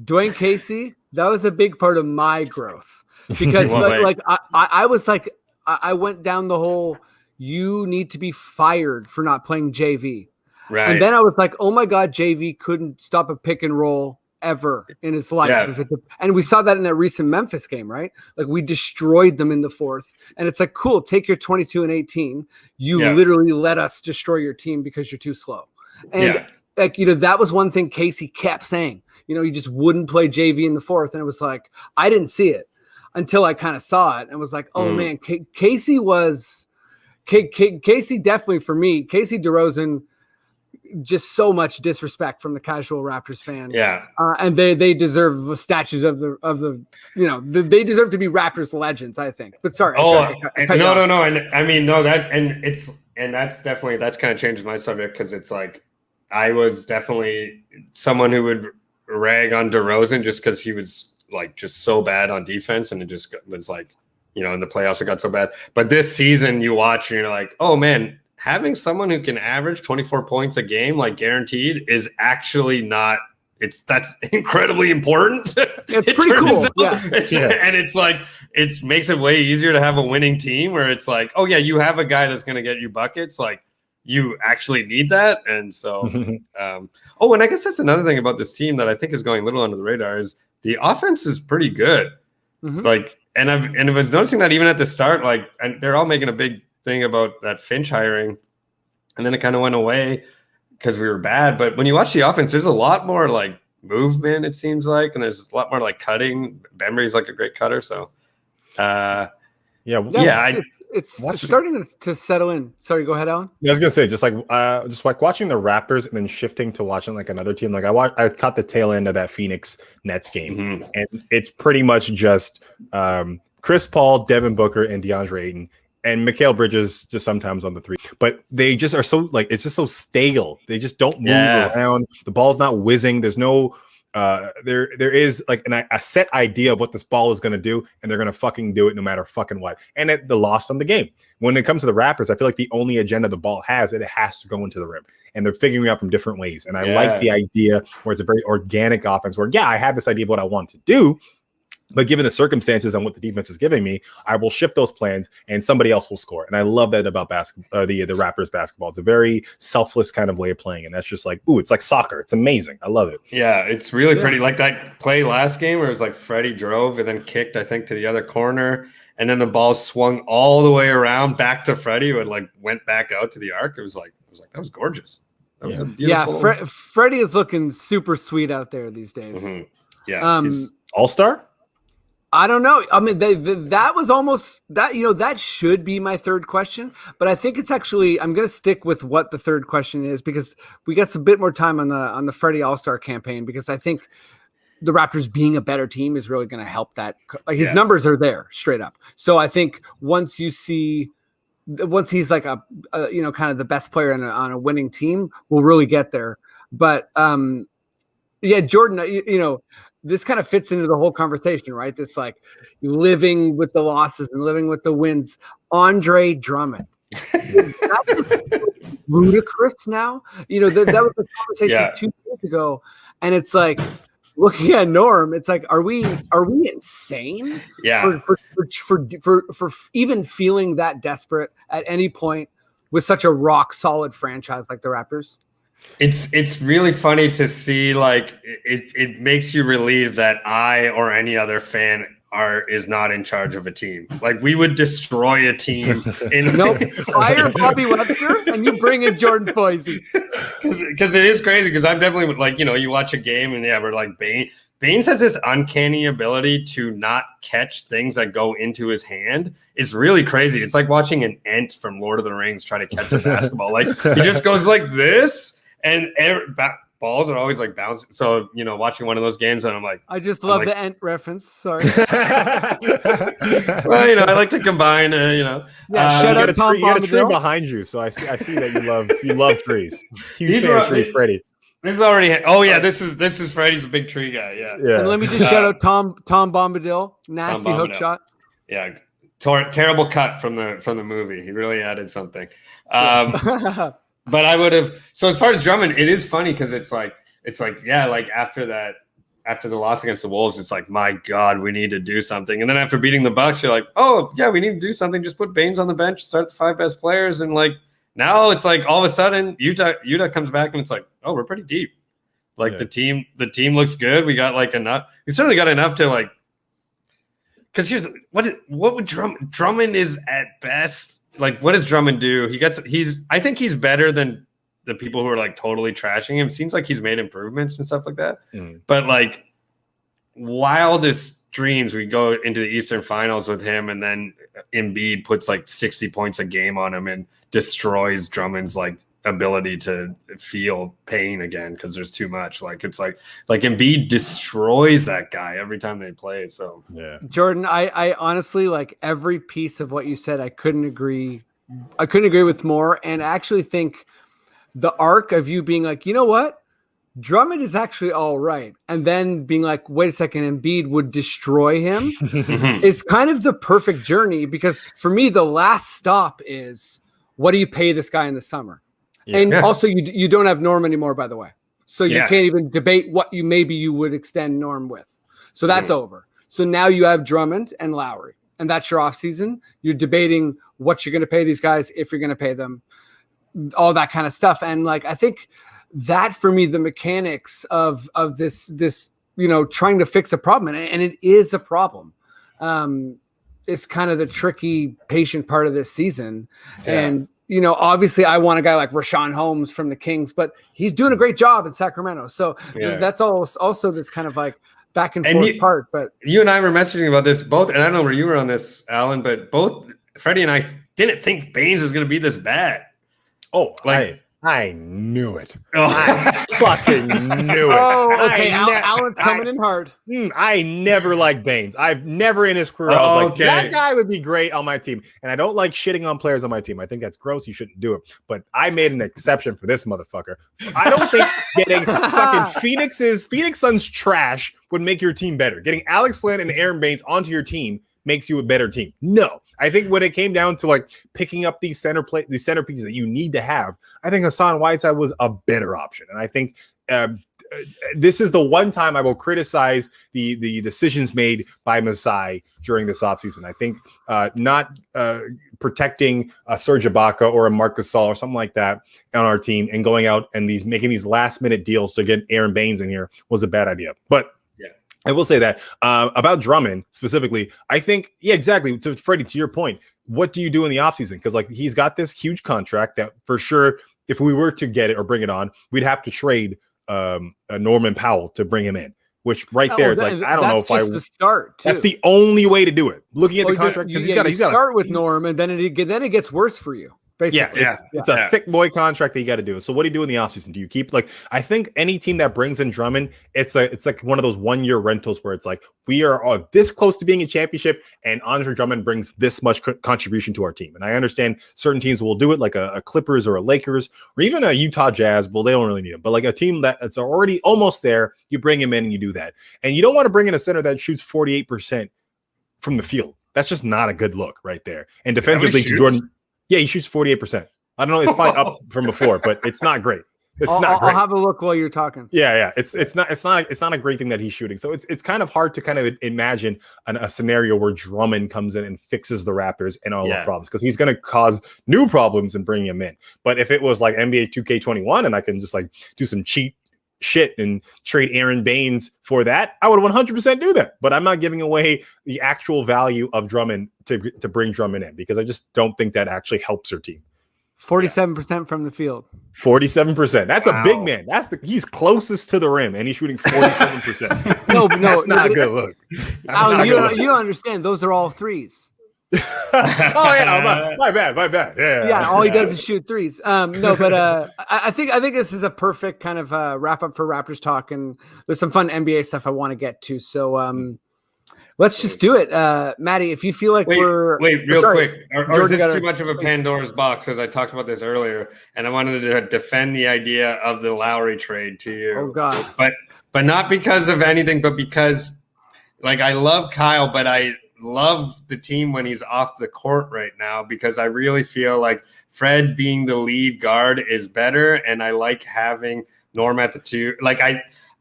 S4: Dwayne Casey, that was a big part of my growth because I was I went down the whole, you need to be fired for not playing JV. Right. And then I was like, oh my God, JV couldn't stop a pick and roll ever in his life.
S6: Yeah.
S4: And we saw that in that recent Memphis game, right? Like we destroyed them in the fourth. And it's like, cool, take your 22 and 18. You literally let us destroy your team because you're too slow. And like, that was one thing Casey kept saying. You just wouldn't play JV in the fourth. And it was like, I didn't see it until I kind of saw it and was like, oh man, Casey definitely for me, Casey DeRozan, just so much disrespect from the casual Raptors fan.
S6: Yeah.
S4: And they deserve statues of the they deserve to be Raptors legends, I think. But sorry.
S6: No. And I mean, no, that's kind of changed my subject because it's like, I was definitely someone who would rag on DeRozan just because he was like just so bad on defense, and it just was like, in the playoffs it got so bad. But this season you watch and you're like, oh man, having someone who can average 24 points a game like guaranteed is actually not. That's incredibly important.
S4: It's pretty cool.
S6: And it's like it makes it way easier to have a winning team where it's like, oh yeah, you have a guy that's going to get you buckets, like. You actually need that. And so, and I guess that's another thing about this team that I think is going a little under the radar is the offense is pretty good. Like, and I was noticing that even at the start, like, and they're all making a big thing about that Finch hiring, and then it kind of went away because we were bad. But when you watch the offense, there's a lot more like movement, it seems like, and there's a lot more like cutting. Bembry's like a great cutter. So,
S4: It's starting to settle in. Sorry, go ahead, Alan.
S7: I was gonna say just like watching the Raptors and then shifting to watching like another team. Like I caught the tail end of that Phoenix Nets game, and it's pretty much just Chris Paul, Devin Booker, and DeAndre Ayton, and Mikal Bridges just sometimes on the three. But they just are so like it's just so stale. They just don't move around. The ball's not whizzing. There's no. There is like a set idea of what this ball is going to do, and they're going to fucking do it no matter fucking what. And the loss on the game. When it comes to the Raptors, I feel like the only agenda the ball has, it has to go into the rim, and they're figuring it out from different ways. And I like the idea where it's a very organic offense where, I have this idea of what I want to do, but given the circumstances and what the defense is giving me, I will shift those plans and somebody else will score. And I love that about basketball, the Raptors basketball. It's a very selfless kind of way of playing. And that's just like, it's like soccer. It's amazing. I love it.
S6: Yeah, it's really pretty. Like that play last game where it was like Freddie drove and then kicked, I think, to the other corner. And then the ball swung all the way around back to Freddie, who had like went back out to the arc. It was like that was gorgeous. That was a beautiful.
S4: Freddie is looking super sweet out there these days.
S6: Yeah.
S7: All-star?
S4: I don't know. I mean, that was almost that. That should be my third question, but I think it's actually I'm going to stick with what the third question is because we got some bit more time on the Freddie All-Star campaign because I think the Raptors being a better team is really going to help that. Like his numbers are there straight up. So I think once he's like a kind of the best player on a winning team, we'll really get there. But Jordan, this kind of fits into the whole conversation, right? This like living with the losses and living with the wins. Andre Drummond. That was ludicrous now. That was a conversation 2 years ago. And it's like looking at Norm, it's like, are we insane?
S6: Yeah.
S4: For even feeling that desperate at any point with such a rock solid franchise like the Raptors?
S6: It's really funny to see, like it makes you relieved that I or any other fan is not in charge of a team. Like we would destroy a team
S4: fire Bobby Webster and you bring in Jordan Foisy.
S6: Because it is crazy because I'm definitely like, you watch a game and we're like Baines has this uncanny ability to not catch things that go into his hand. It's really crazy. It's like watching an Ent from Lord of the Rings try to catch a basketball. Like he just goes like this. And balls are always like bouncing. So, watching one of those games, and I'm like,
S4: I just love the Ent reference. Sorry.
S6: Well, I like to combine,
S4: shout out Tom.
S7: You got a tree behind you, so I see that you love trees. Huge fan of trees, Freddie.
S6: This is already. Oh yeah, this is Freddie's a big tree guy. Yeah.
S4: And let me just shout out Tom Bombadil. Nasty hook shot.
S6: Yeah. Terrible cut from the movie. He really added something. But I would have. So as far as Drummond, it is funny because it's like after the loss against the Wolves, it's like, my God, we need to do something. And then after beating the Bucks, you're like, oh yeah, we need to do something. Just put Baines on the bench, start the 5 best players, and like now it's like all of a sudden Utah comes back and it's like, oh, we're pretty deep. Like the team looks good. We got like enough. We certainly got enough to like. Because here's what would Drummond is at best. Like, what does Drummond do? I think he's better than the people who are like totally trashing him. Seems like he's made improvements and stuff like that. But like, wildest dreams, we go into the Eastern Finals with him, and then Embiid puts like 60 points a game on him and destroys Drummond's like ability to feel pain again because there's too much. Like it's like Embiid destroys that guy every time they play. So
S7: Yeah,
S4: Jordan, I honestly, like, every piece of what you said, I couldn't agree with more. And I actually think the arc of you being like, you know what, Drummond is actually all right, and then being like, wait a second, Embiid would destroy him is kind of the perfect journey, because for me, the last stop is, what do you pay this guy in the summer? And also, you don't have Norm anymore, by the way. So you can't even debate what you would extend Norm with. So that's over. So now you have Drummond and Lowry, and that's your offseason. You're debating what you're going to pay these guys, if you're going to pay them, all that kind of stuff. And like, I think that for me, the mechanics of this, trying to fix a problem, and it is a problem. It's kind of the tricky, patient part of this season. And, obviously I want a guy like Rashawn Holmes from the Kings, but he's doing a great job in Sacramento. So that's also this kind of like back and forth part. But
S6: you and I were messaging about this both, and I don't know where you were on this, Alan, but both Freddie and I didn't think Baines was going to be this bad.
S7: Oh,
S6: like
S7: I knew it.
S6: Oh.
S7: I fucking knew it.
S4: Oh, okay. Alan's coming in hard.
S7: I never liked Baines. I've never in his career. I was like, that guy would be great on my team. And I don't like shitting on players on my team. I think that's gross. You shouldn't do it. But I made an exception for this motherfucker. I don't think getting fucking Phoenix Suns trash would make your team better. Getting Alex Len and Aaron Baines onto your team makes you a better team. No. I think when it came down to like picking up these centerpieces that you need to have, I think Hassan Whiteside was a better option. And I think this is the one time I will criticize the decisions made by Masai during this offseason. I think not protecting a Serge Ibaka or a Marc Gasol or something like that on our team and going out and making these last minute deals to get Aaron Baines in here was a bad idea. But I will say that about Drummond specifically, I think, exactly. To Freddie, to your point, what do you do in the offseason? Because like he's got this huge contract that for sure, if we were to get it or bring it on, we'd have to trade Norman Powell to bring him in. Which there, it's like I don't know if I.
S4: The start. Too.
S7: That's the only way to do it. Looking at the contract, because he's got to
S4: start with Norm, and then it gets worse for you. Basically.
S7: It's a thick boy contract that you got to do. So what do you do in the offseason? Do you keep I think any team that brings in Drummond, it's like one of those 1 year rentals where it's like we are this close to being a championship, and Andre Drummond brings this much contribution to our team. And I understand certain teams will do it, like a Clippers or a Lakers or even a Utah Jazz. Well, they don't really need him, but like a team that's already almost there, you bring him in and you do that. And you don't want to bring in a center that shoots 48% from the field. That's just not a good look right there. And defensively, Jordan. Yeah, he shoots 48%. I don't know. It's probably up from before, but it's not great. It's not great.
S4: I'll have a look while you're talking.
S7: Yeah. It's not a great thing that he's shooting. So it's kind of hard to kind of imagine a scenario where Drummond comes in and fixes the Raptors and all the problems, because he's going to cause new problems and bring him in. But if it was like NBA 2K21 and I can just like do some cheat shit and trade Aaron Baines for that, I would 100% do that. But I'm not giving away the actual value of Drummond to bring Drummond in, because I just don't think that actually helps her team.
S4: 47% from the field.
S7: 47%. That's a big man. He's closest to the rim, and he's shooting 47%.
S4: No,
S7: that's not a good look.
S4: Alan, you don't understand. Those are all threes.
S7: My bad.
S4: Yeah. All he does is shoot threes. I think this is a perfect kind of wrap up for Raptors talk, and there's some fun NBA stuff I want to get to. So let's just do it. Maddie, if you feel like
S6: quick. Or is this too much of a Pandora's box? Because I talked about this earlier, and I wanted to defend the idea of the Lowry trade to you.
S4: Oh God!
S6: But not because of anything, but because like I love Kyle, but I love the team when he's off the court right now, because I really feel like Fred being the lead guard is better, and I like having Norm at the two. Like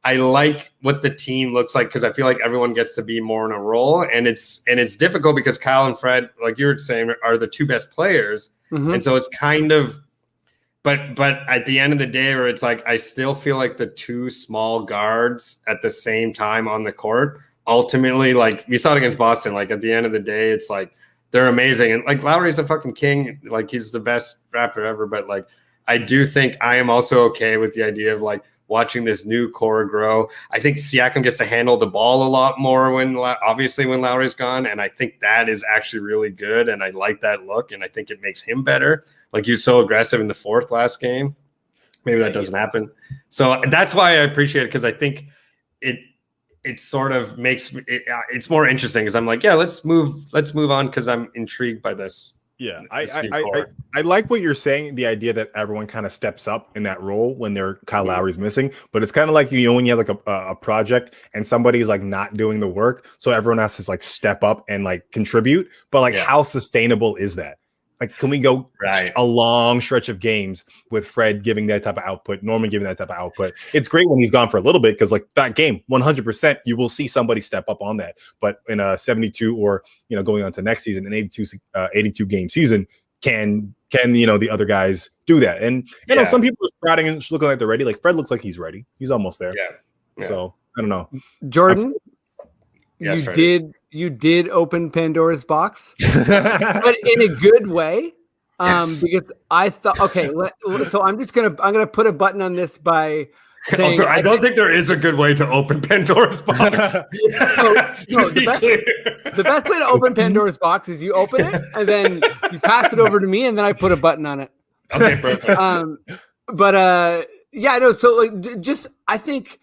S6: I like what the team looks like, because I feel like everyone gets to be more in a role, and it's difficult because Kyle and Fred, like you were saying, are the two best players, and so it's kind of But at the end of the day, where it's like I still feel like the two small guards at the same time on the court, ultimately, like we saw it against Boston, like at the end of the day, it's like they're amazing. And like Lowry's a fucking king, like he's the best Raptor ever. But like I do think I am also okay with the idea of like watching this new core grow. I think Siakam gets to handle the ball a lot more when Lowry's gone. And I think that is actually really good. And I like that look. And I think it makes him better. Like he was so aggressive in the fourth last game. Maybe that doesn't happen. So that's why I appreciate it. Cause I think it sort of makes it's more interesting. Cause I'm like, yeah, let's move on. Cause I'm intrigued by this.
S7: Yeah, I like what you're saying, the idea that everyone kind of steps up in that role when Kyle Lowry's missing, but it's kind of like, when you have like a project and somebody's like not doing the work, so everyone has to like step up and like contribute, but like how sustainable is that? Like, can we go a long stretch of games with Fred giving that type of output, Norman giving that type of output? It's great when he's gone for a little bit because, like, that game, 100%, you will see somebody step up on that. But in a 72 or, going on to next season, an 82 game season, can the other guys do that? And, some people are sprouting and looking like they're ready. Like, Fred looks like he's ready. He's almost there. Yeah. So, I don't know.
S4: Jordan, you did open Pandora's box, but in a good way. Because I thought, okay, so I'm gonna put a button on this by saying
S6: also, I don't think there is a good way to open Pandora's box.
S4: The best way to open Pandora's box is you open it and then you pass it over to me and then I put a button on it.
S6: Okay, perfect.
S4: So like, just I think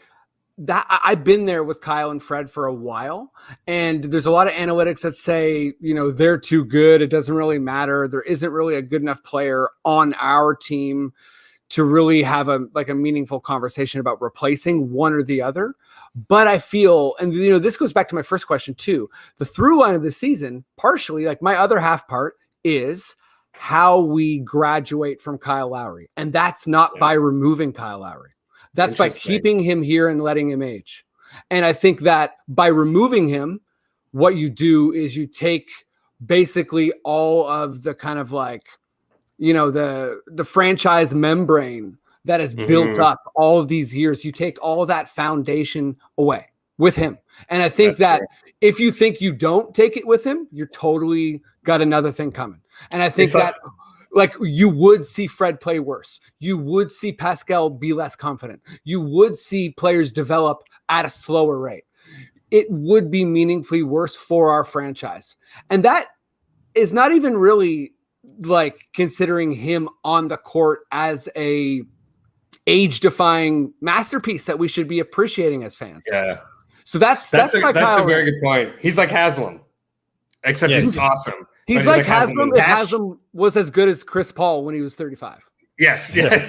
S4: that I've been there with Kyle and Fred for a while, and there's a lot of analytics that say, they're too good. It doesn't really matter. There isn't really a good enough player on our team to really have a meaningful conversation about replacing one or the other. But I feel, and this goes back to my first question too, the through line of the season, partially, like my other half part is how we graduate from Kyle Lowry. And that's not by removing Kyle Lowry. That's by keeping him here and letting him age. And I think that by removing him, what you do is you take basically all of the kind of like, the franchise membrane that has built up all of these years. You take all that foundation away with him. And I think if you think you don't take it with him, you're totally got another thing coming. And I think like you would see Fred play worse. You would see Pascal be less confident. You would see players develop at a slower rate. It would be meaningfully worse for our franchise. And that is not even really like considering him on the court as a age-defying masterpiece that we should be appreciating as fans.
S6: Yeah.
S4: So that's
S6: a very good point. He's like Haslam, except he's awesome.
S4: He's like Haslam if Haslam was as good as Chris Paul when he was 35.
S6: Yes. Yeah.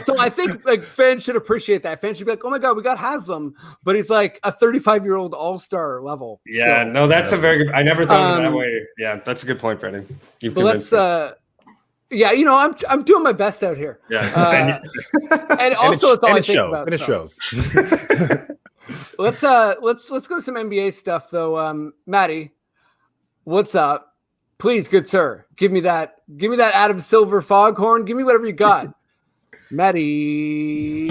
S4: So I think like fans should appreciate that. Fans should be like, oh my God, we got Haslam, but he's like a 35-year-old all-star level.
S6: Yeah,
S4: still.
S6: No, that's a very good. I never thought of it that way. Yeah, that's a good point, Freddie. You've convinced me.
S4: I'm doing my best out here.
S6: Yeah.
S4: And also it's all I think about.
S7: And it shows.
S4: Let's go to some NBA stuff though. Maddie, what's up? Please, good sir, give me that Adam Silver foghorn. Give me whatever you got. Maddie.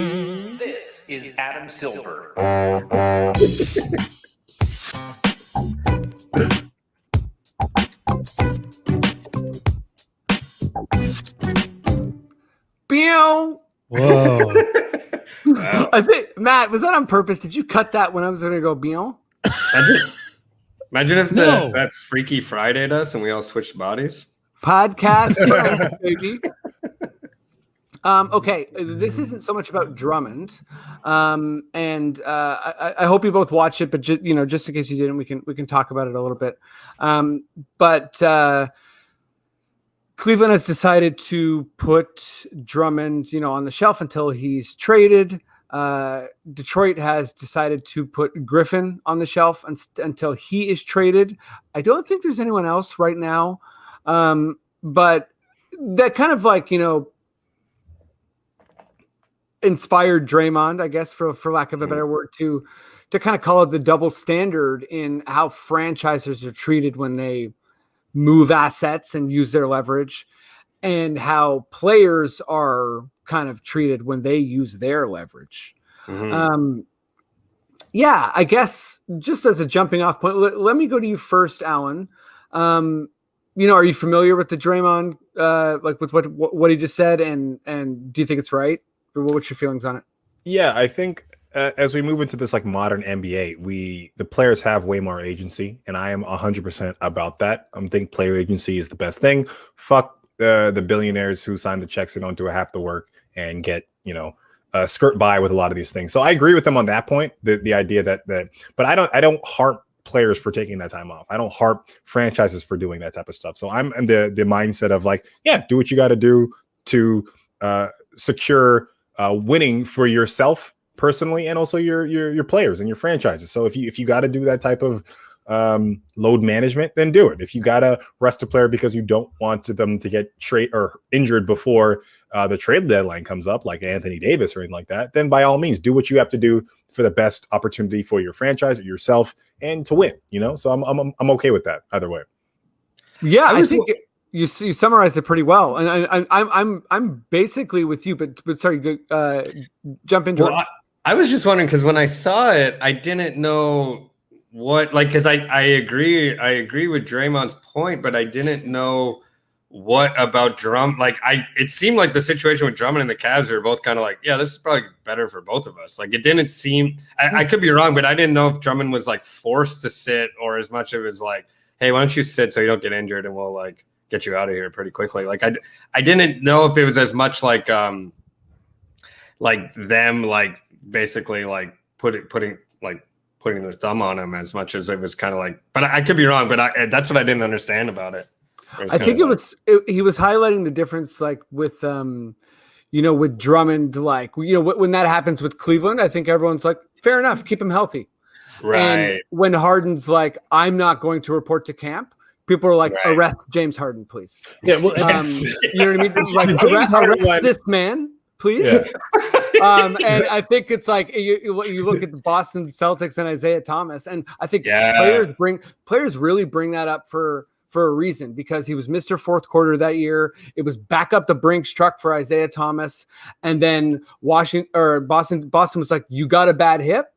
S1: This is Adam Silver.
S4: Pew.
S5: Whoa.
S6: Wow.
S4: I think, Matt, was that on purpose? Did you cut that when I was going to go Bion?
S6: Imagine if that Freaky Friday us and we all switched bodies.
S4: Podcast, baby. Okay, this isn't so much about Drummond, and I hope you both watch it. But just in case you didn't, we can talk about it a little bit. But Cleveland has decided to put Drummond, on the shelf until he's traded. Detroit has decided to put Griffin on the shelf until he is traded. I don't think there's anyone else right now, but that kind of like inspired Draymond, I guess, for lack of a better word, to kind of call it the double standard in how franchises are treated when they move assets and use their leverage. and how players are kind of treated when they use their leverage. Yeah, I guess just as a jumping off point, let me go to you first, Alan. Are you familiar with the Draymond, like with what he just said, and do you think it's right? Or what's your feelings on it?
S7: Yeah, I think as we move into this like modern NBA, the players have way more agency, and I am 100% about that. I think player agency is the best thing. Fuck the billionaires who sign the checks and don't do half the work and get skirt by with a lot of these things. So I agree with them on that point. The idea that but I don't harp players for taking that time off. I don't harp franchises for doing that type of stuff. So I'm in the mindset of like, yeah, do what you got to do to secure winning for yourself personally, and also your players and your franchises. So if you got to do that type of load management, then do it. If you got to rest a player because you don't want them to get trade or injured before the trade deadline comes up, like Anthony Davis or anything like that, then by all means do what you have to do for the best opportunity for your franchise or yourself and to win. So I'm okay with that either way.
S4: Yeah, I think you summarized it pretty well, and I'm basically with you. But sorry, jump into it.
S6: I was just wondering because when I saw it, I didn't know what because I agree with Draymond's point, but I didn't know what about Drummond. It seemed like the situation with Drummond and the Cavs are both kind of like, yeah, this is probably better for both of us. Like it didn't seem. I could be wrong, but I didn't know if Drummond was like forced to sit or as much of it as like, hey, why don't you sit so you don't get injured and we'll like get you out of here pretty quickly. Like I didn't know if it was as much like them like basically like putting their thumb on him as much as it was kind of like, but I could be wrong, but that's what I didn't understand about it.
S4: I think he was highlighting the difference like with with Drummond, like when that happens with Cleveland, I think everyone's like, fair enough, keep him healthy.
S6: Right.
S4: And when Harden's like, I'm not going to report to camp, people are like, arrest James Harden, please.
S7: Yeah, well,
S4: you know what I mean? Like, arrest this man, please. Yeah. And I think it's like you look at the Boston Celtics and Isaiah Thomas, and I think players really bring that up for a reason, because he was Mr. Fourth Quarter that year. It was back up the Brinks truck for Isaiah Thomas, and then Boston was like, you got a bad hip?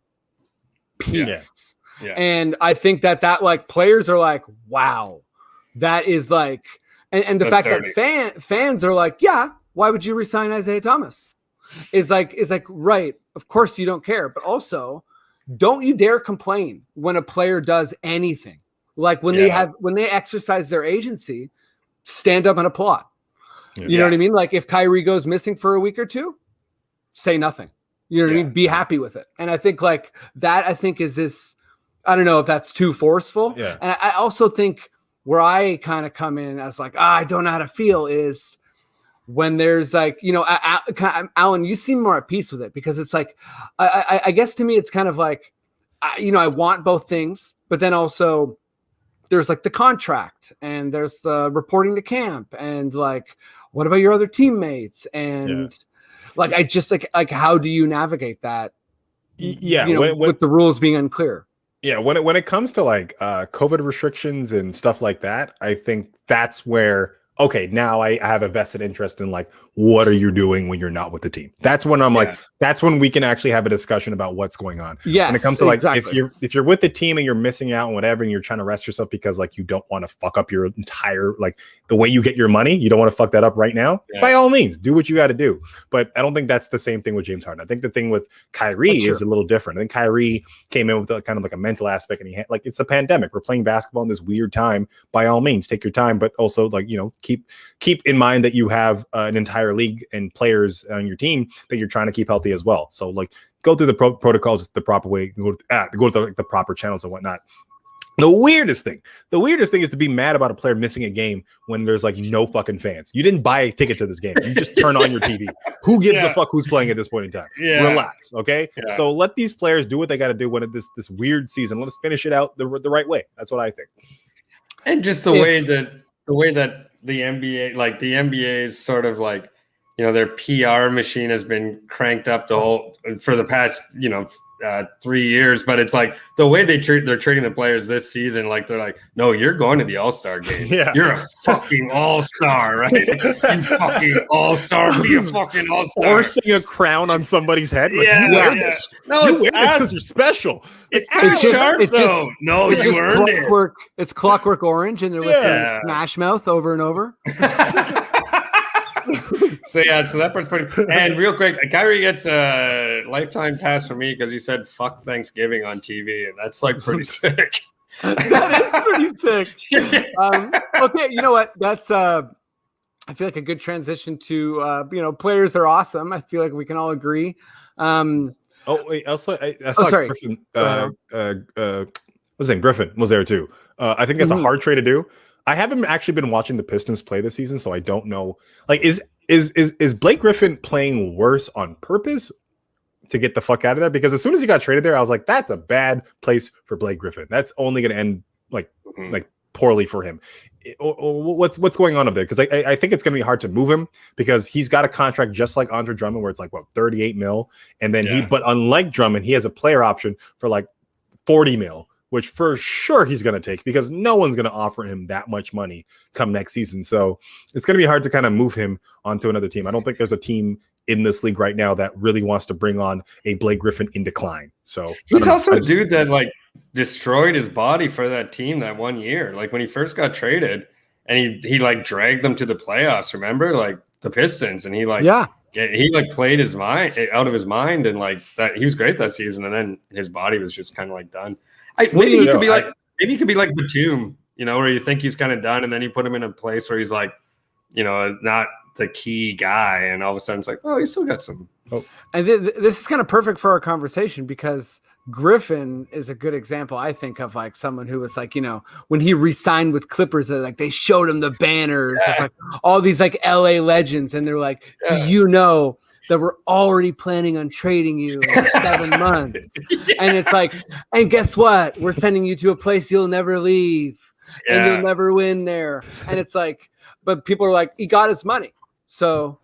S4: Peace. Yeah. And I think that like players are like, wow, that is like, and the fact that fans are like, yeah, why would you resign Isaiah Thomas? Is like, right. Of course you don't care, but also don't you dare complain when a player does anything. Like when they exercise their agency, stand up and applaud. You know what I mean? Like if Kyrie goes missing for a week or two, say nothing. You know what I mean? Be happy with it. And I think like that, is this, I don't know if that's too forceful. Yeah. And I also think where I kind of come in as like, I don't know how to feel is when there's like, Alan, you seem more at peace with it, because it's like, I guess to me, it's kind of like, I want both things, but then also there's like the contract and there's the reporting to camp and like, what about your other teammates? And like, I just like, how do you navigate that?
S7: Yeah.
S4: With the rules being unclear.
S7: Yeah. When it comes to like COVID restrictions and stuff like that, I think that's where, okay, now I have a vested interest in like, what are you doing when you're not with the team? That's when I'm like, that's when we can actually have a discussion about what's going on. Yeah. When it comes to like, if you're with the team and you're missing out and whatever, and you're trying to rest yourself because like you don't want to fuck up your entire, like the way you get your money, you don't want to fuck that up right now. Yeah. By all means, do what you got to do. But I don't think that's the same thing with James Harden. I think the thing with Kyrie is a little different. I think Kyrie came in with kind of like a mental aspect, and he had like, it's a pandemic. We're playing basketball in this weird time. By all means, take your time, but also like, keep in mind that you have an entire league and players on your team that you're trying to keep healthy as well. So like go through the protocols the proper way, go to the proper channels and whatnot. The weirdest thing is to be mad about a player missing a game when there's like no fucking fans. You didn't buy a ticket to this game. You just turn on your TV. Who gives a fuck who's playing at this point in time? Yeah. Relax. Okay. Yeah. So let these players do what they got to do when this weird season. Let us finish it out the right way. That's what I think.
S6: And just the way that the NBA, like the NBA is sort of like, their PR machine has been cranked up for the past, 3 years, but it's like the way they're treating the players this season. Like they're like, no, you're going to the All-Star game.
S7: Yeah.
S6: You're a fucking All-Star, right? You fucking All-Star. Be a fucking All-Star.
S7: Forcing a crown on somebody's head. Like,
S6: Yeah,
S7: you wear
S6: yeah.
S7: this.
S6: No,
S7: You
S6: it's
S7: wear this because you're special.
S6: It's
S4: It's
S6: kind of
S4: just-
S6: sharp,
S4: it's just-
S6: though. No,
S4: It's
S6: you
S4: just
S6: earned it.
S4: clockwork. It's Clockwork Orange, and they're
S6: Yeah.
S4: listening to Smash Mouth over and over.
S6: So that part's funny. And real quick, Kyrie gets a lifetime pass from me because he said "fuck Thanksgiving" on TV, and that's like pretty sick.
S4: That is pretty sick. Okay, you know what? That's I feel like a good transition to players are awesome. I feel like we can all agree.
S7: Oh wait, also I saw
S4: sorry.
S7: Griffin. What's his name? Griffin was there too. I think that's a hard trade to do. I haven't actually been watching the Pistons play this season, so I don't know. Like, is Blake Griffin playing worse on purpose to get the fuck out of there? Because as soon as he got traded there, I was like, that's a bad place for Blake Griffin. That's only going to end like poorly for him. What's going on up there? Because I think it's going to be hard to move him because he's got a contract just like Andre Drummond, where it's like 38 mil, and then but unlike Drummond, he has a player option for like 40 mil. Which for sure he's going to take because no one's going to offer him that much money come next season. So it's going to be hard to kind of move him onto another team. I don't think there's a team in this league right now that really wants to bring on a Blake Griffin in decline. So
S6: he's also a dude that like destroyed his body for that team that 1 year. Like when he first got traded and he like dragged them to the playoffs, remember? Like the Pistons, and he played his mind out of his mind, and like that he was great that season, and then his body was just kind of like done. Maybe he could be like Batum, where you think he's kind of done, and then you put him in a place where he's like, not the key guy, and all of a sudden it's like, oh, he's still got some hope.
S4: And this is kind of perfect for our conversation because Griffin is a good example, I think, of like someone who was like, when he re-signed with Clippers, like they showed him the banners of like all these like LA legends, and they're like, do you know that we're already planning on trading you in 7 months? And it's like, and guess what? We're sending you to a place you'll never leave and you'll never win there. And it's like, but people are like, he got his money. So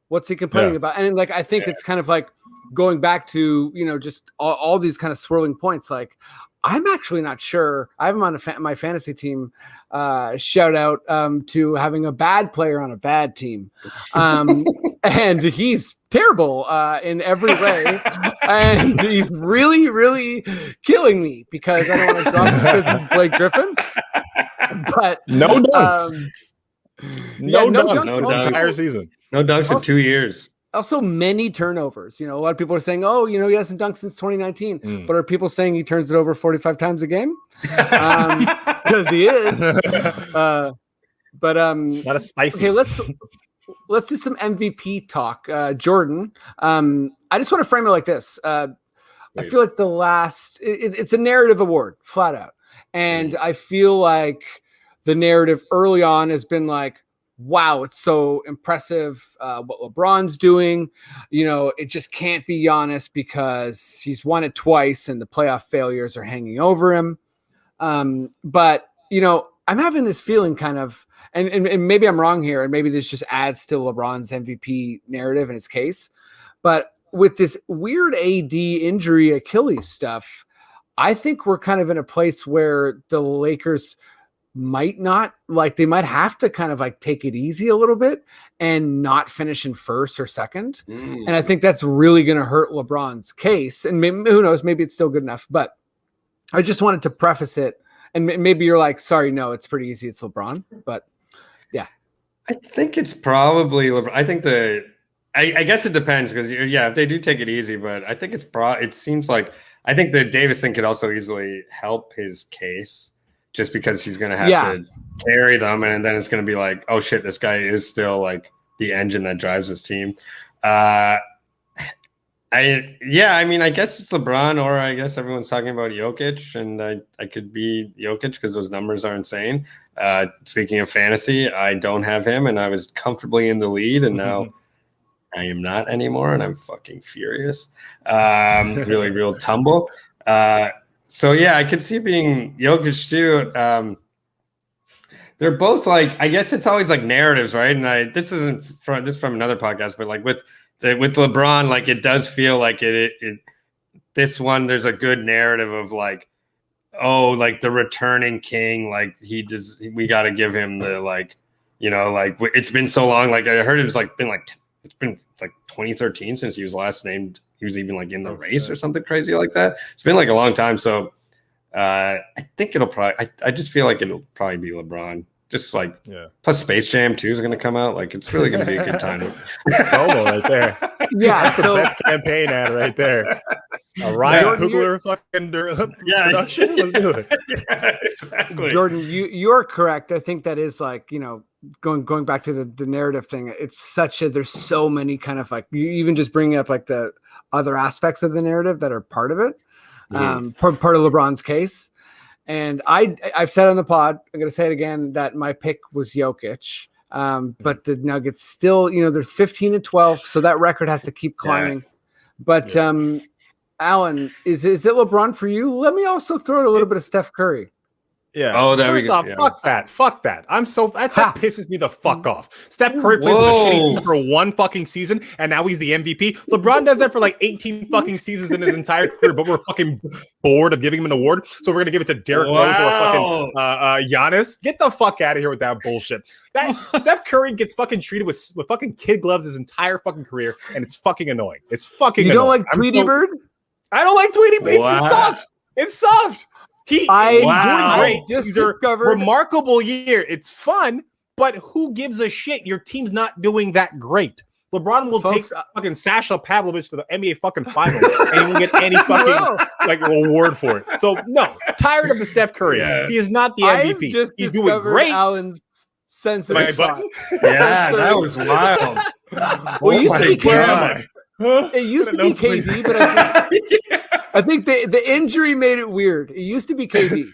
S4: what's he complaining about? And like, I think it's kind of like going back to, just all these kind of swirling points. Like, I'm actually not sure. I have him on my fantasy team. Shout out to having a bad player on a bad team. And he's terrible in every way. And he's really, really killing me because I don't want to drop because it's Blake Griffin. But
S7: no dunks. No dunks.
S6: No dunks.
S7: Entire season.
S6: No dunks in 2 years.
S4: Also, many turnovers. A lot of people are saying, "Oh, he hasn't dunked since 2019." But are people saying he turns it over 45 times a game? Because he is. Not
S7: a spicy.
S4: Okay, let's do some MVP talk. Jordan, I just want to frame it like this. I feel like the last it's a narrative award, flat out, and I feel like the narrative early on has been like, wow, it's so impressive what LeBron's doing. It just can't be Giannis because he's won it twice and the playoff failures are hanging over him. But I'm having this feeling kind of, and maybe I'm wrong here, and maybe this just adds to LeBron's MVP narrative in his case. But with this weird AD injury Achilles stuff, I think we're kind of in a place where the Lakers might not, like, they might have to kind of like take it easy a little bit and not finish in first or second. And I think that's really going to hurt LeBron's case. And maybe, who knows, maybe it's still good enough. But I just wanted to preface it. And maybe you're like, sorry, no, it's pretty easy. It's LeBron. But yeah.
S6: I think it's probably LeBron. I think I guess it depends because, if they do take it easy, but I think it seems like, I think that Davison could also easily help his case. Just because he's going to have to carry them, and then it's going to be like, oh shit, this guy is still like the engine that drives this team. I guess it's LeBron, or I guess everyone's talking about Jokic, and I could be Jokic because those numbers are insane. Speaking of fantasy, I don't have him, and I was comfortably in the lead, and now I am not anymore, and I'm fucking furious. Really, real tumble. So yeah, I could see it being Jokic too. They're both like, I guess it's always like narratives, right? And this isn't from another podcast, but like with LeBron, like it does feel like it this one, there's a good narrative of like, oh, like the returning king, like we got to give him the like, you know, like it's been so long. Like I heard it's been like 2013 since he was last named. He was even like in the race or something crazy like that. It's been like a long time. So I think it'll probably. I just feel like it'll probably be LeBron. Just like plus Space Jam 2 is going to come out. Like it's really going to be a good time.
S7: Promo right there.
S4: Yeah,
S7: That's the best campaign ad right there. A Ryan Coogler fucking production. Let's do it.
S6: Yeah, exactly.
S4: Jordan, you are correct. I think that is like, you know, going back to the narrative thing. It's such a, there's so many kind of like, you even just bring up like the other aspects of the narrative that are part of it. Part of LeBron's case. And I've said on the pod, I'm going to say it again, that my pick was Jokic. But the Nuggets still, you know, they're 15-12, so that record has to keep climbing. But Alan, is it LeBron for you? Let me also throw in a little bit of Steph Curry.
S7: Yeah.
S6: Oh, there
S7: First
S6: we go.
S7: off, fuck that. I'm so that pisses me the fuck off. Steph Curry plays with a shitty team for one fucking season, and now he's the MVP. LeBron does that for like 18 fucking seasons in his entire career, but we're fucking bored of giving him an award, so we're gonna give it to Derrick Rose or fucking Giannis. Get the fuck out of here with that bullshit. That Steph Curry gets fucking treated with fucking kid gloves his entire fucking career, and it's fucking annoying. It's fucking.
S4: You
S7: annoying.
S4: don't like Tweety Bird?
S7: I don't like Tweety Bird. It's soft. It's soft. He's doing great. These are remarkable year. It's fun, but who gives a shit? Your team's not doing that great. LeBron will take fucking Sasha Pavlovich to the NBA fucking finals, and he won't get any fucking like reward for it. So no, tired of the Steph Curry. He is not the MVP. He's doing great.
S4: Alan's sensitive spot.
S6: Yeah, that was wild.
S4: Well, it used to be KD. It used to be KD, but I think the injury made it weird. It used to be KD.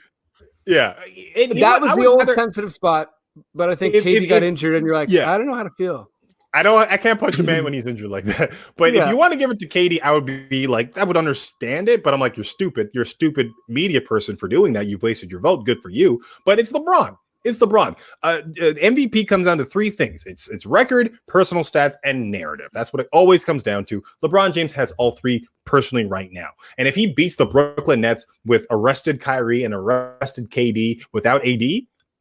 S7: Yeah.
S4: That was the old sensitive spot, but I think KD got injured, and you're like, I don't know how to feel.
S7: I can't punch a man when he's injured like that. But if you want to give it to KD, I would be like, I would understand it, but I'm like, you're stupid. You're a stupid media person for doing that. You've wasted your vote. Good for you. But it's LeBron. It's LeBron. MVP comes down to three things. It's record, personal stats, and narrative. That's what it always comes down to. LeBron James has all three personally right now. And if he beats the Brooklyn Nets with arrested Kyrie and arrested KD without AD,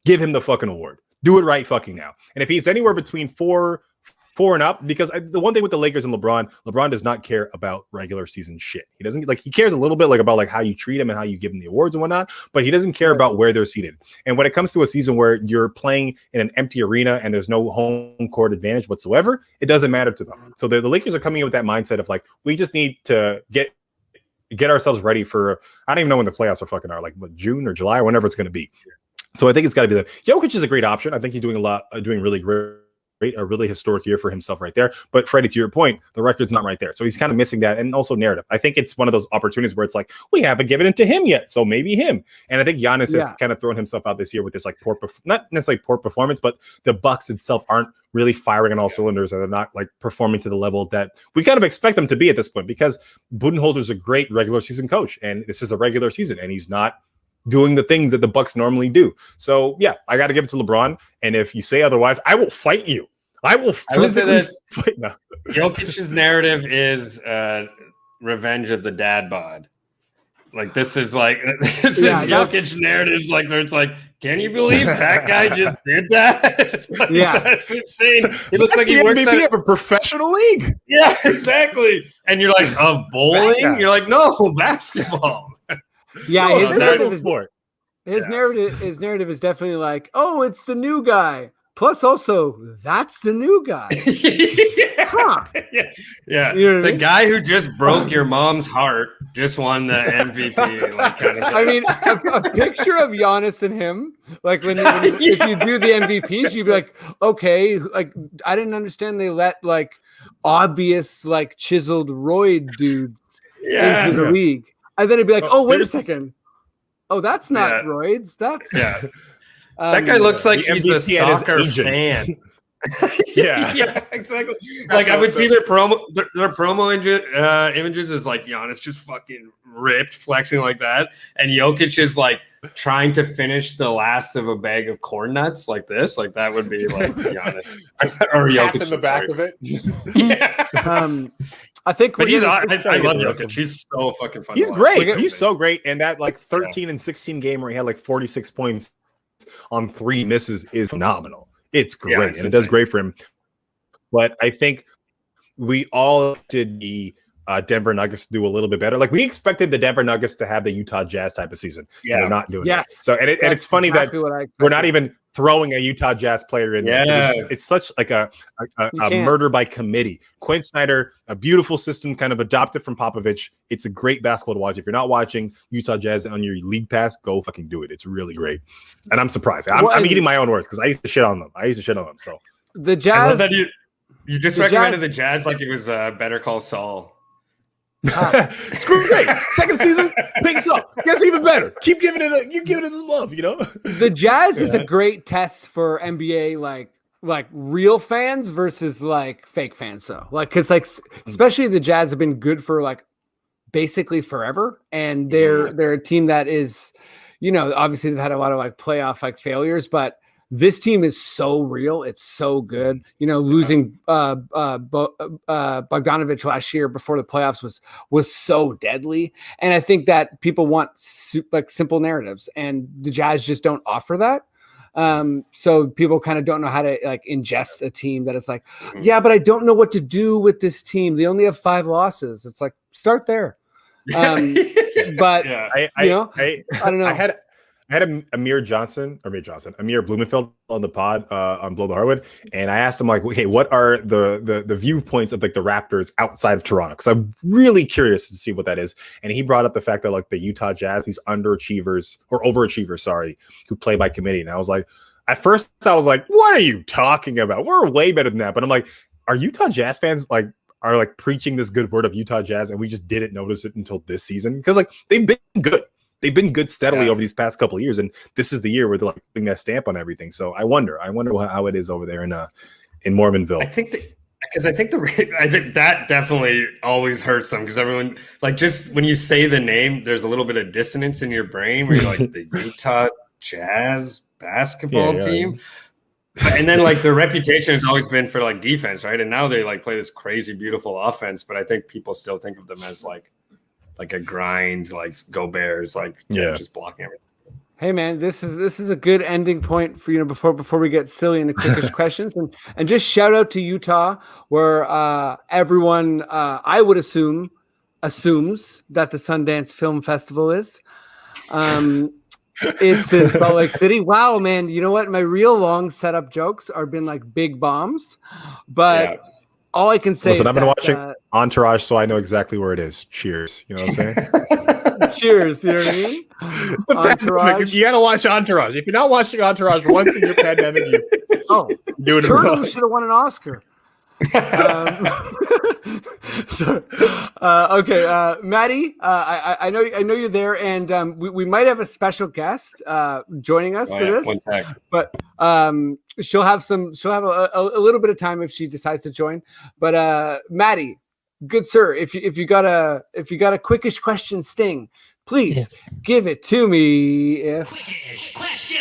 S7: give him the fucking award. Do it right fucking now. And if he's anywhere between four and up, because the one thing with the Lakers and LeBron does not care about regular season shit. He doesn't like, he cares a little bit like about like how you treat him and how you give him the awards and whatnot, but he doesn't care about where they're seated. And when it comes to a season where you're playing in an empty arena and there's no home court advantage whatsoever, it doesn't matter to them. So the Lakers are coming in with that mindset of like, we just need to get ourselves ready for, I don't even know when the playoffs are fucking are, like what, June or July, whenever it's going to be. So I think it's got to be that. Jokic is a great option. I think he's doing really great. A really historic year for himself right there. But Freddie, to your point, the record's not right there. So he's kind of missing that. And also narrative. I think it's one of those opportunities where it's like, we haven't given it to him yet. So maybe him. And I think Giannis has kind of thrown himself out this year with this like not necessarily poor performance, but the Bucks itself aren't really firing on all cylinders, and they're not like performing to the level that we kind of expect them to be at this point, because Budenholzer's a great regular season coach. And this is a regular season, and he's not doing the things that the Bucks normally do. So yeah, I got to give it to LeBron. And if you say otherwise, I will fight you. I will say this. Jokic's
S6: narrative is revenge of the dad bod. Like this is Jokic's narratives like where it's like, can you believe that guy just did that? Like, that's insane. He looks like he works
S7: MVP of a professional league.
S6: Yeah, exactly. And you're like, of bowling? You're like, no, basketball.
S4: Yeah,
S7: no,
S4: his narrative is definitely like, oh, it's the new guy. Plus, also, that's the new guy.
S6: Yeah.
S4: You know
S6: the guy who just broke your mom's heart just won the MVP. Like, kind of
S4: I mean, a picture of Giannis and him, like if you do the MVPs, you'd be like, okay, like I didn't understand they let like obvious like chiseled roid dudes into the league, and then it'd be like, oh, wait a second, oh, that's not roids, that's
S6: that guy looks like he's a soccer fan. yeah, exactly. Like I would see their promo images is like Giannis just fucking ripped, flexing like that, and Jokic is like trying to finish the last of a bag of corn nuts like this. Like that would be like Giannis or Jokic
S7: in the back of it.
S4: I think
S6: But
S4: we're
S6: I
S4: gonna-
S6: love Jokic. He's so fucking fun.
S7: He's
S6: to watch.
S7: great. He's so great. And that like 13 and 16 game where he had like 46 points on 3 misses is phenomenal. It's great.
S6: Yeah, it's
S7: and it does
S6: insane.
S7: great for him. But I think we all did the Denver Nuggets to do a little bit better. Like we expected the Denver Nuggets to have the Utah Jazz type of season.
S6: Yeah.
S7: And they're not doing
S4: Yes.
S7: it. So and it's funny
S4: exactly
S7: that
S4: what I
S7: we're not
S4: expected.
S7: even throwing a Utah Jazz player in there.
S6: Yeah.
S7: It's such like a
S4: can't.
S7: murder by committee. Quinn Snyder, a beautiful system kind of adopted from Popovich. It's a great basketball to watch. If you're not watching Utah Jazz on your league pass, go fucking do it. It's really great. And I'm surprised. I'm eating my own words because I used to shit on them. So
S4: The
S6: I
S4: Jazz.
S6: love that you just
S4: The
S6: recommended the Jazz like it was Better Call Saul.
S7: it's great. Second season picks up. Gets even better. Keep giving it the love, you know?
S4: The Jazz is a great test for NBA like real fans versus like fake fans. So like because like especially the Jazz have been good for like basically forever, and they're a team that is, you know, obviously they've had a lot of like playoff like failures, but this team is so real. It's so good. You know, losing Bogdanovich last year before the playoffs was so deadly. And I think that people want like simple narratives, and the Jazz just don't offer that. So people kind of don't know how to like ingest a team that is like, yeah, but I don't know what to do with this team. They only have 5 losses. It's like, start there. But
S7: I
S4: don't know.
S7: I had Amir Blumenfeld on the pod on Blow the Hardwood, and I asked him like, okay, what are the viewpoints of like the Raptors outside of Toronto? Because I'm really curious to see what that is. And he brought up the fact that like the Utah Jazz, these overachievers, who play by committee. And I was like, at first I was like, what are you talking about? We're way better than that. But I'm like, are Utah Jazz fans are preaching this good word of Utah Jazz, and we just didn't notice it until this season? Because like they've been good. They've been good steadily over these past couple of years, and this is the year where they're like putting that stamp on everything. So I wonder how it is over there in Mormonville.
S6: I think that definitely always hurts them because everyone like just when you say the name, there's a little bit of dissonance in your brain where you're like the Utah Jazz basketball team. And then like their reputation has always been for like defense, right? And now they like play this crazy, beautiful offense, but I think people still think of them as like a grind, like go Bears, like just blocking everything.
S4: Hey man, this is a good ending point for before we get silly into quickish questions, and just shout out to Utah, where everyone I would assumes that the Sundance Film Festival is. It's in Salt Lake City. Wow, man, you know what? My real long setup jokes are been like big bombs, but all I can say is
S7: I've been watching
S9: Entourage, so I know exactly where it is. Cheers. You know what I'm saying?
S4: Cheers. You know what I mean?
S7: It's the pandemic. You gotta watch Entourage. If you're not watching Entourage once in your pandemic, you're doing it wrong.
S4: Turtle should have won an Oscar. Okay, Maddie, I know you're there, and we might have a special guest joining us for this, but she'll have a little bit of time if she decides to join. But Maddie, good sir, if you got a quickish question sting, please give it to me.
S8: Quickish question.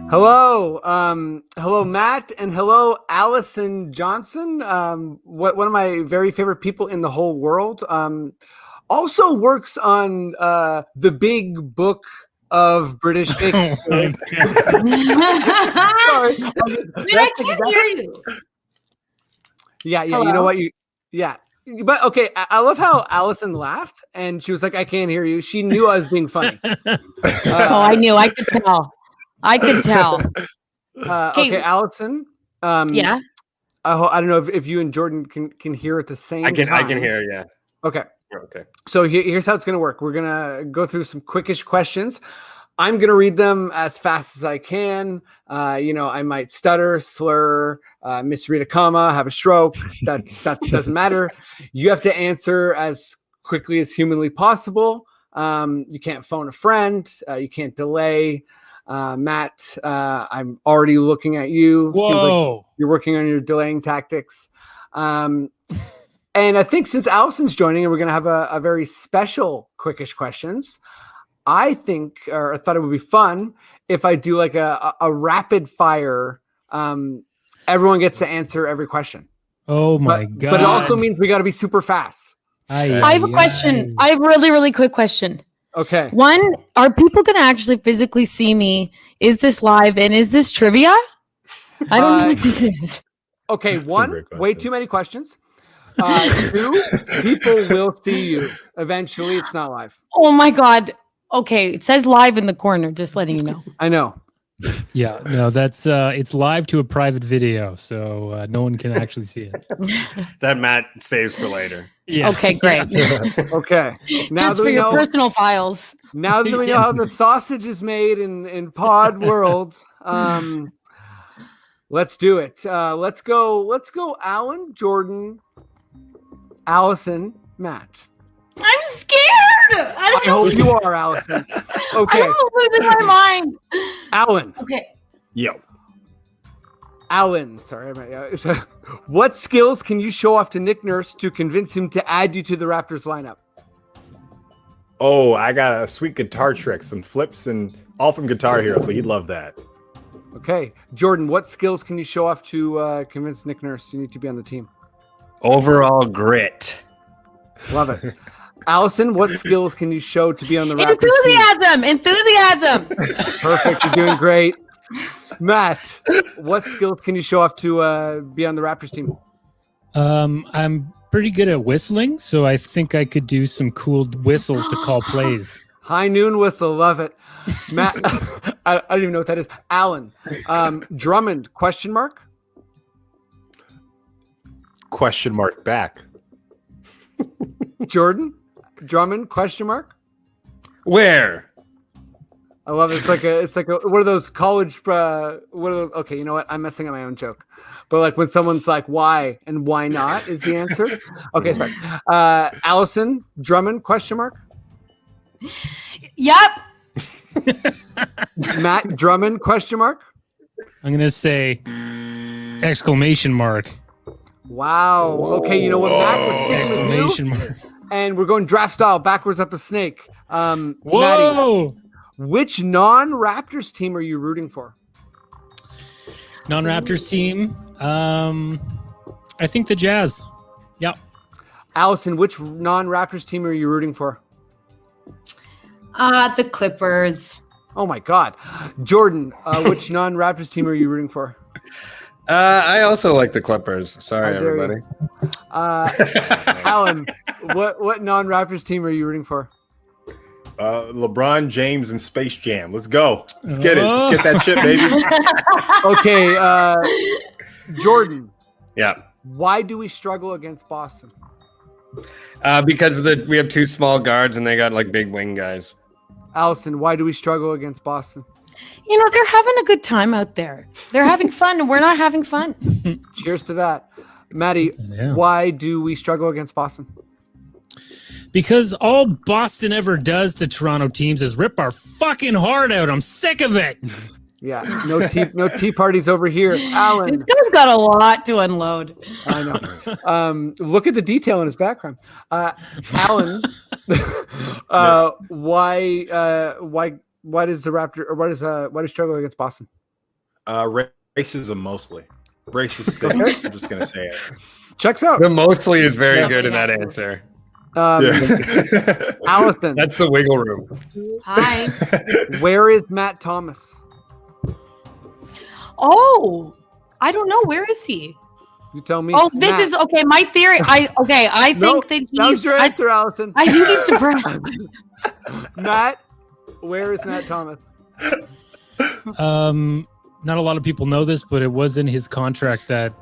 S4: Hello, Matt, and hello, Allison Johnson. One of my very favorite people in the whole world. Also works on the big book of British Shakespeare. Sorry,
S10: I can't hear you.
S4: Yeah.
S10: Hello?
S4: You know what? But okay, I love how Allison laughed and she was like, "I can't hear you." She knew I was being funny.
S10: I knew. I could tell.
S4: Okay, Allison.
S10: Yeah.
S4: I don't know if you and Jordan can hear at the same time.
S6: I can hear. Yeah.
S4: Okay.
S6: Okay.
S4: So here's how it's going to work. We're going to go through some quickish questions. I'm going to read them as fast as I can. I might stutter, slur, misread a comma, have a stroke. That doesn't matter. You have to answer as quickly as humanly possible. You can't phone a friend. You can't delay. Matt, I'm already looking at you.
S5: Whoa.
S4: Seems like you're working on your delaying tactics. And I think since Allison's joining, and we're going to have a very special quickish questions, I think, or I thought it would be fun if I do like a rapid fire. Everyone gets to answer every question.
S5: Oh my God.
S4: But it also means we got to be super fast.
S10: I have a question. I have a really, really quick question.
S4: Okay.
S10: One, are people going to actually physically see me? Is this live? And is this trivia? I don't know what this is.
S4: Okay. One, way too many questions. Two, people will see you. Eventually, it's not live.
S10: Oh my God. Okay. It says live in the corner, just letting you know.
S4: I know.
S5: Yeah, no, that's it's live to a private video, so no one can actually see it.
S6: That Matt saves for later.
S5: Yeah.
S10: Okay, great.
S4: Okay. Now
S10: Just for your personal files.
S4: Now that we know how the sausage is made in pod world, let's do it. Let's go Alan, Jordan, Allison, Matt.
S10: I'm scared. I
S4: hope you are, Allison. Okay.
S10: I'm losing my mind.
S4: Alan.
S10: Okay.
S7: Yo.
S4: Alan, sorry. What skills can you show off to Nick Nurse to convince him to add you to the Raptors lineup?
S7: Oh, I got a sweet guitar trick, some flips, and all from Guitar Hero, so he'd love that.
S4: Okay. Jordan, what skills can you show off to convince Nick Nurse you need to be on the team?
S6: Overall grit.
S4: Love it. Allison, what skills can you show to be on the Raptors team?
S10: Enthusiasm.
S4: Perfect. You're doing great. Matt, what skills can you show off to be on the Raptors team?
S5: I'm pretty good at whistling, so I think I could do some cool whistles to call plays.
S4: High noon whistle. Love it. Matt, I don't even know what that is. Alan, Drummond, question mark?
S7: Question mark back.
S4: Jordan, Drummond, question mark?
S6: Where?
S4: I love it. It's like a one of those college okay, you know what? I'm messing up my own joke. But like when someone's like why and why not is the answer. Okay, sorry. Allison, Drummond, question mark?
S10: Yep.
S4: Matt, Drummond, question mark?
S5: I'm gonna say exclamation mark.
S4: Wow. Okay, you know what? Matt was sticking
S5: Exclamation
S4: with you,
S5: mark.
S4: and we're going draft style, backwards up a snake.
S5: Whoa!
S4: Maddie, which non-Raptors team are you rooting for?
S5: Non-Raptors team. I think the Jazz. Yep.
S4: Allison, which non-Raptors team are you rooting for?
S10: The Clippers.
S4: Oh my God. Jordan, which non-Raptors team are you rooting for?
S6: I also like the Clippers. Sorry,
S4: How dare
S6: everybody.
S4: Alan, what non-Raptors team are you rooting for?
S7: LeBron James and Space Jam. Let's go. Let's get it. Let's get that shit, baby.
S4: Okay, Jordan.
S6: Yeah.
S4: Why do we struggle against Boston?
S6: Because we have two small guards and they got like big wing guys.
S4: Allison, why do we struggle against Boston?
S10: You know, they're having a good time out there. They're having fun, and we're not having fun.
S4: Cheers to that. Maddie, why do we struggle against Boston?
S5: Because all Boston ever does to Toronto teams is rip our fucking heart out. I'm sick of it.
S4: Yeah, no tea parties over here. Alan.
S10: This guy's got a lot to unload.
S4: I know. Look at the detail in his background. Alan, why does the Raptor, or why does struggle against Boston?
S7: Racism mostly. Racist thing. I'm just gonna say it.
S4: Checks out.
S6: The mostly is very good in that answer.
S4: Allison.
S6: That's the wiggle room.
S10: Hi.
S4: Where is Matt Thomas?
S10: Oh, I don't know. Where is he?
S4: You tell me.
S10: Oh, this is okay. My theory. I think that he's.
S4: That was your answer, Allison.
S10: I think he's depressed.
S4: Matt, where is Matt Thomas?
S5: Not a lot of people know this, but it was in his contract that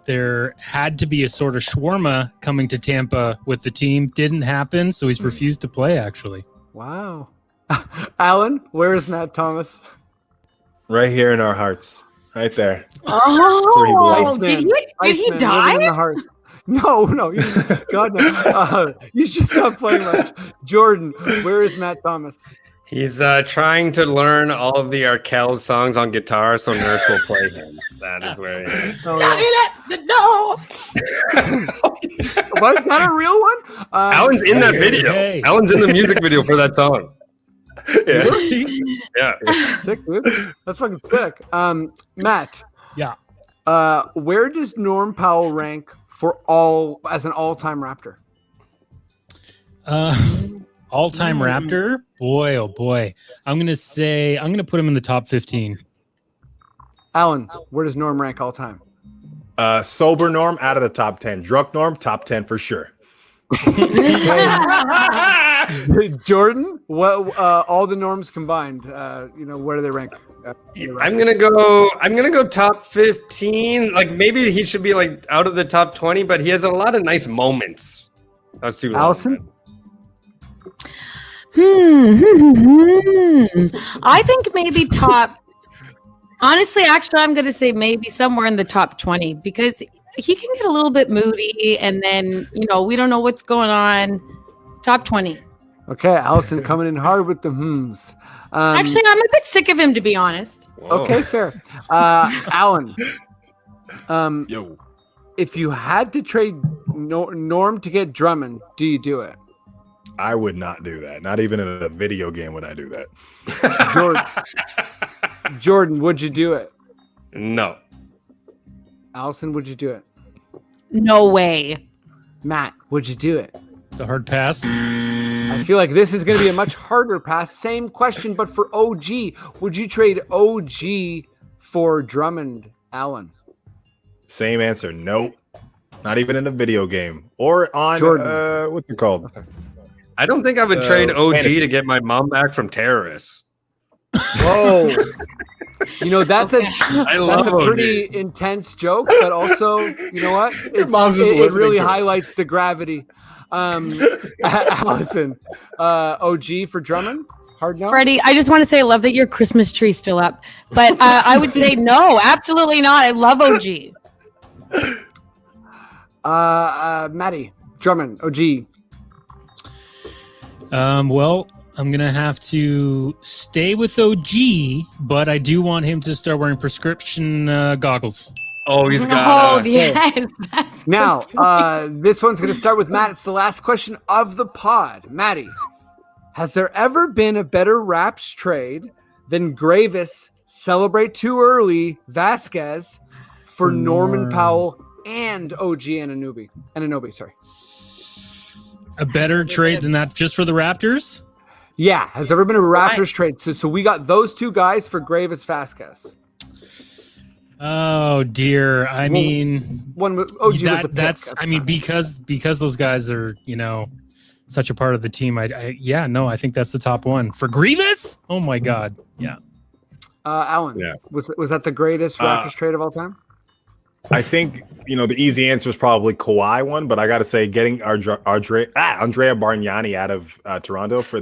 S5: there had to be a sort of shawarma coming to Tampa with the team. Didn't happen, so he's refused to play, actually.
S4: Wow. Alan, where is Matt Thomas?
S7: Right here in our hearts. Right there.
S10: Oh, did he die?
S4: No. God, no. You should stop playing much. Jordan, where is Matt Thomas?
S6: He's trying to learn all of the Arkells songs on guitar so Nurse will play him. That is where he is.
S10: No.
S4: Was that a real one?
S6: Alan's in that video.
S5: Hey.
S6: Alan's in the music video for that song. Yeah.
S4: Sick, dude. That's fucking sick. Matt.
S5: Yeah.
S4: Where does Norm Powell rank for as an all-time Raptor?
S5: All-time Raptor? Boy, oh boy. I'm going to put him in the top 15.
S4: Alan, where does Norm rank all-time?
S7: Sober Norm out of the top 10. Drunk Norm, top 10 for sure.
S4: Jordan, what all the norms combined, where do they rank?
S6: I'm gonna go top 15. Like maybe he should be like out of the top 20, but he has a lot of nice moments. That's too long.
S4: Allison?
S10: I think maybe honestly, actually, I'm going to say maybe somewhere in the top 20 because he can get a little bit moody and then, we don't know what's going on. Top 20.
S4: Okay, Allison coming in hard with the hms.
S10: Actually, I'm a bit sick of him, to be honest.
S6: Whoa.
S4: Okay, fair. Alan,
S7: Yo.
S4: if you had to trade Norm to get Drummond, do you do it?
S7: I would not do that. Not even in a video game would I do that.
S4: Jordan, would you do it?
S6: No.
S4: Allison, would you do it?
S10: No way.
S4: Matt, would you do it?
S5: It's a hard pass.
S4: I feel like this is going to be a much harder pass. Same question, but for OG. Would you trade OG for Drummond, Allen?
S7: Same answer. Nope. Not even in a video game. Or on,
S4: Jordan.
S7: what's it called?
S6: I don't think I would trade OG
S7: fantasy.
S6: to get my mom back from terrorists.
S4: Whoa. That's
S6: I love
S4: a pretty
S6: OG.
S4: intense joke, but also, you know what?
S7: mom's just
S4: It
S7: listening
S4: really
S7: to it.
S4: highlights the gravity. Allison, OG for Drummond? Hard no?
S10: Freddie, I just want to say I love that your Christmas tree's still up. But I would say no, absolutely not. I love OG.
S4: Maddie, Drummond, OG.
S5: Well, I'm going to have to stay with OG, but I do want him to start wearing prescription goggles.
S6: Oh, he's got.
S10: Oh, yes. That's
S4: Now,
S10: good.
S4: this one's going to start with Matt. It's the last question of the pod. Maddie, has there ever been a better Raps trade than Gravis celebrate too early Vasquez for Norman Powell and OG Anunoby? Sorry.
S5: A better trade than that just for the Raptors?
S4: Yeah, has there ever been a Raptors trade? So we got those two guys for Gravis Vasquez.
S5: Oh dear. I mean,
S4: One OG was a pick
S5: that's
S4: at the
S5: I mean
S4: time.
S5: because those guys are, such a part of the team. I think that's the top one. For Grievous? Oh my god. Yeah.
S4: Alan,
S7: Yeah.
S4: was that the greatest Raptors trade of all time?
S7: I think, the easy answer is probably Kawhi one, but I got to say getting Andrea Bargnani out of Toronto for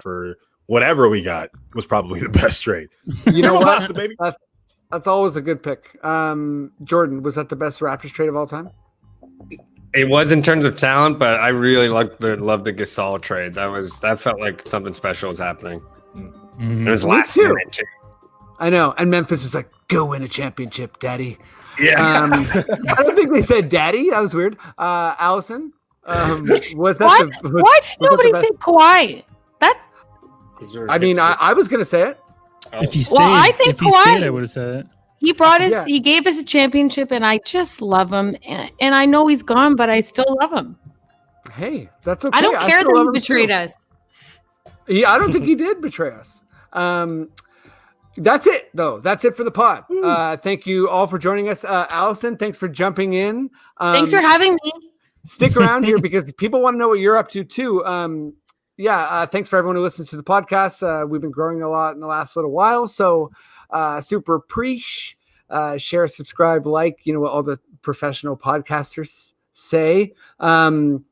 S7: for whatever we got was probably the best trade.
S4: You know what?
S7: Pasta, baby.
S4: That's always a good pick. Jordan, was that the best Raptors trade of all time?
S6: It was in terms of talent, but I really loved the Gasol trade. That felt like something special was happening.
S5: Mhm.
S6: It was
S4: Me
S6: last
S4: too.
S6: minute too.
S4: I know. And Memphis was like, go win a championship, daddy.
S6: Yeah.
S4: I don't think they said daddy. That was weird. Allison, was that
S10: What?
S4: the
S10: Why did nobody say Kawhi? That's
S4: I mean, I was going to say it.
S5: If he stayed,
S10: Well, I think
S5: if he stayed,
S10: Kawhi-
S5: I would have said it.
S10: he brought us.
S4: Yeah.
S10: He gave us a championship, and I just love him. And I know he's gone, but I still love him.
S4: Hey, that's okay.
S10: I don't care
S4: still
S10: that
S4: love
S10: he
S4: him
S10: betrayed
S4: too.
S10: us.
S4: I don't think he did betray us. That's it, though. That's it for the pod. Thank you all for joining us. Allison, thanks for jumping in.
S10: Thanks for having me.
S4: Stick around here because people want to know what you're up to, too. Thanks for everyone who listens to the podcast. We've been growing a lot in the last little while, so super appreciate. Share, subscribe, like, what all the professional podcasters say. Alan,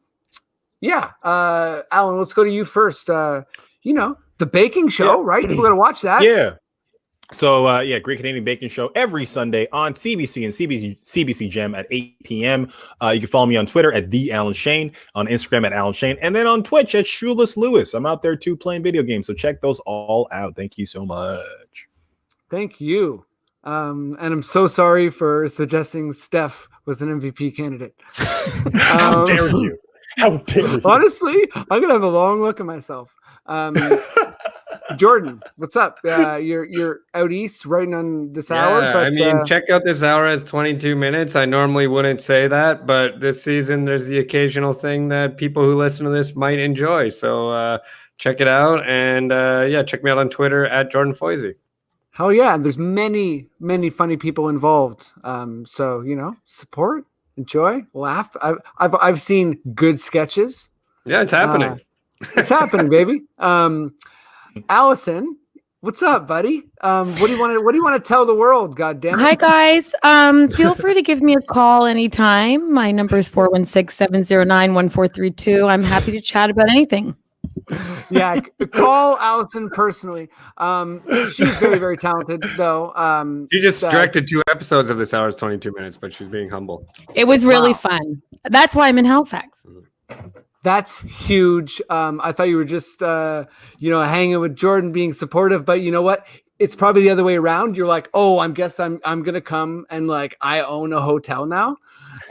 S4: let's go to you first. The baking show, right? We're going to watch that.
S7: Yeah. So, Great Canadian Baking Show every Sunday on CBC and CBC Gem at 8 p.m. You can follow me on Twitter at @TheAlanShane, on Instagram at Alan Shane, and then on Twitch at Shoeless Lewis. I'm out there too playing video games, so check those all out. Thank you so much.
S4: Thank you. And I'm so sorry for suggesting Steph was an MVP candidate.
S7: How dare you? How dare you?
S4: Honestly, I'm going to have a long look at myself. Jordan, what's up? You're out east writing on this hour.
S6: Yeah,
S4: But
S6: I mean, check out this hour as 22 minutes. I normally wouldn't say that, but this season there's the occasional thing that people who listen to this might enjoy. So check it out. And check me out on Twitter at Jordan Foisy.
S4: hell yeah, and there's many funny people involved. So support, enjoy, laugh. I've seen good sketches.
S6: Yeah, it's happening.
S4: It's happening, baby. Allison, what's up, buddy? What do you want to tell the world? God damn it.
S10: Hi guys. Feel free to give me a call anytime. My number is 416-709-1432. I'm happy to chat about anything.
S4: Yeah, call Allison personally. She's very, very talented, though.
S6: She just directed 2 episodes of this hour's 22 minutes, but she's being humble.
S10: It was really fun. That's why I'm in Halifax.
S4: That's huge. I thought you were just, hanging with Jordan, being supportive, but you know what? It's probably the other way around. You're like, oh, I'm gonna come and like I own a hotel now,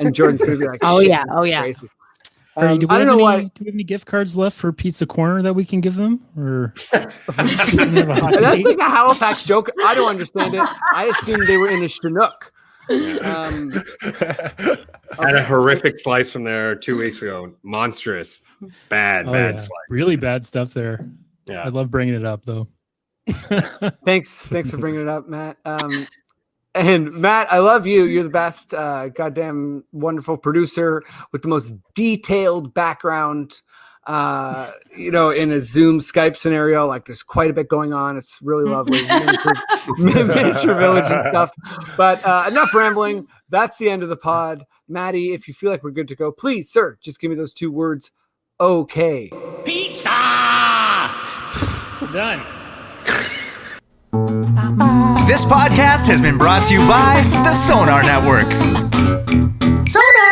S4: and Jordan's gonna be like,
S10: oh yeah,
S4: crazy.
S5: Freddie, do we
S4: I don't
S5: have
S4: know
S5: any,
S4: why.
S5: do we have any gift cards left for Pizza Corner that we can give them? Or
S4: That's like a Halifax joke. I don't understand it. I assumed they were in a Chinook.
S6: Had a horrific slice from there 2 weeks ago. Monstrous. Bad slice.
S5: Really bad stuff there.
S6: Yeah.
S5: I love bringing it up though.
S4: Thanks for bringing it up, Matt. And Matt, I love you. You're the best. Goddamn wonderful producer with the most detailed background. In a Zoom Skype scenario, like there's quite a bit going on. It's really lovely. Miniature village and stuff. But enough rambling. That's the end of the pod. Maddie, if you feel like we're good to go, please, sir, just give me those 2 words. Okay.
S1: Pizza!
S5: Done.
S11: This podcast has been brought to you by the Sonar Network. Sonar!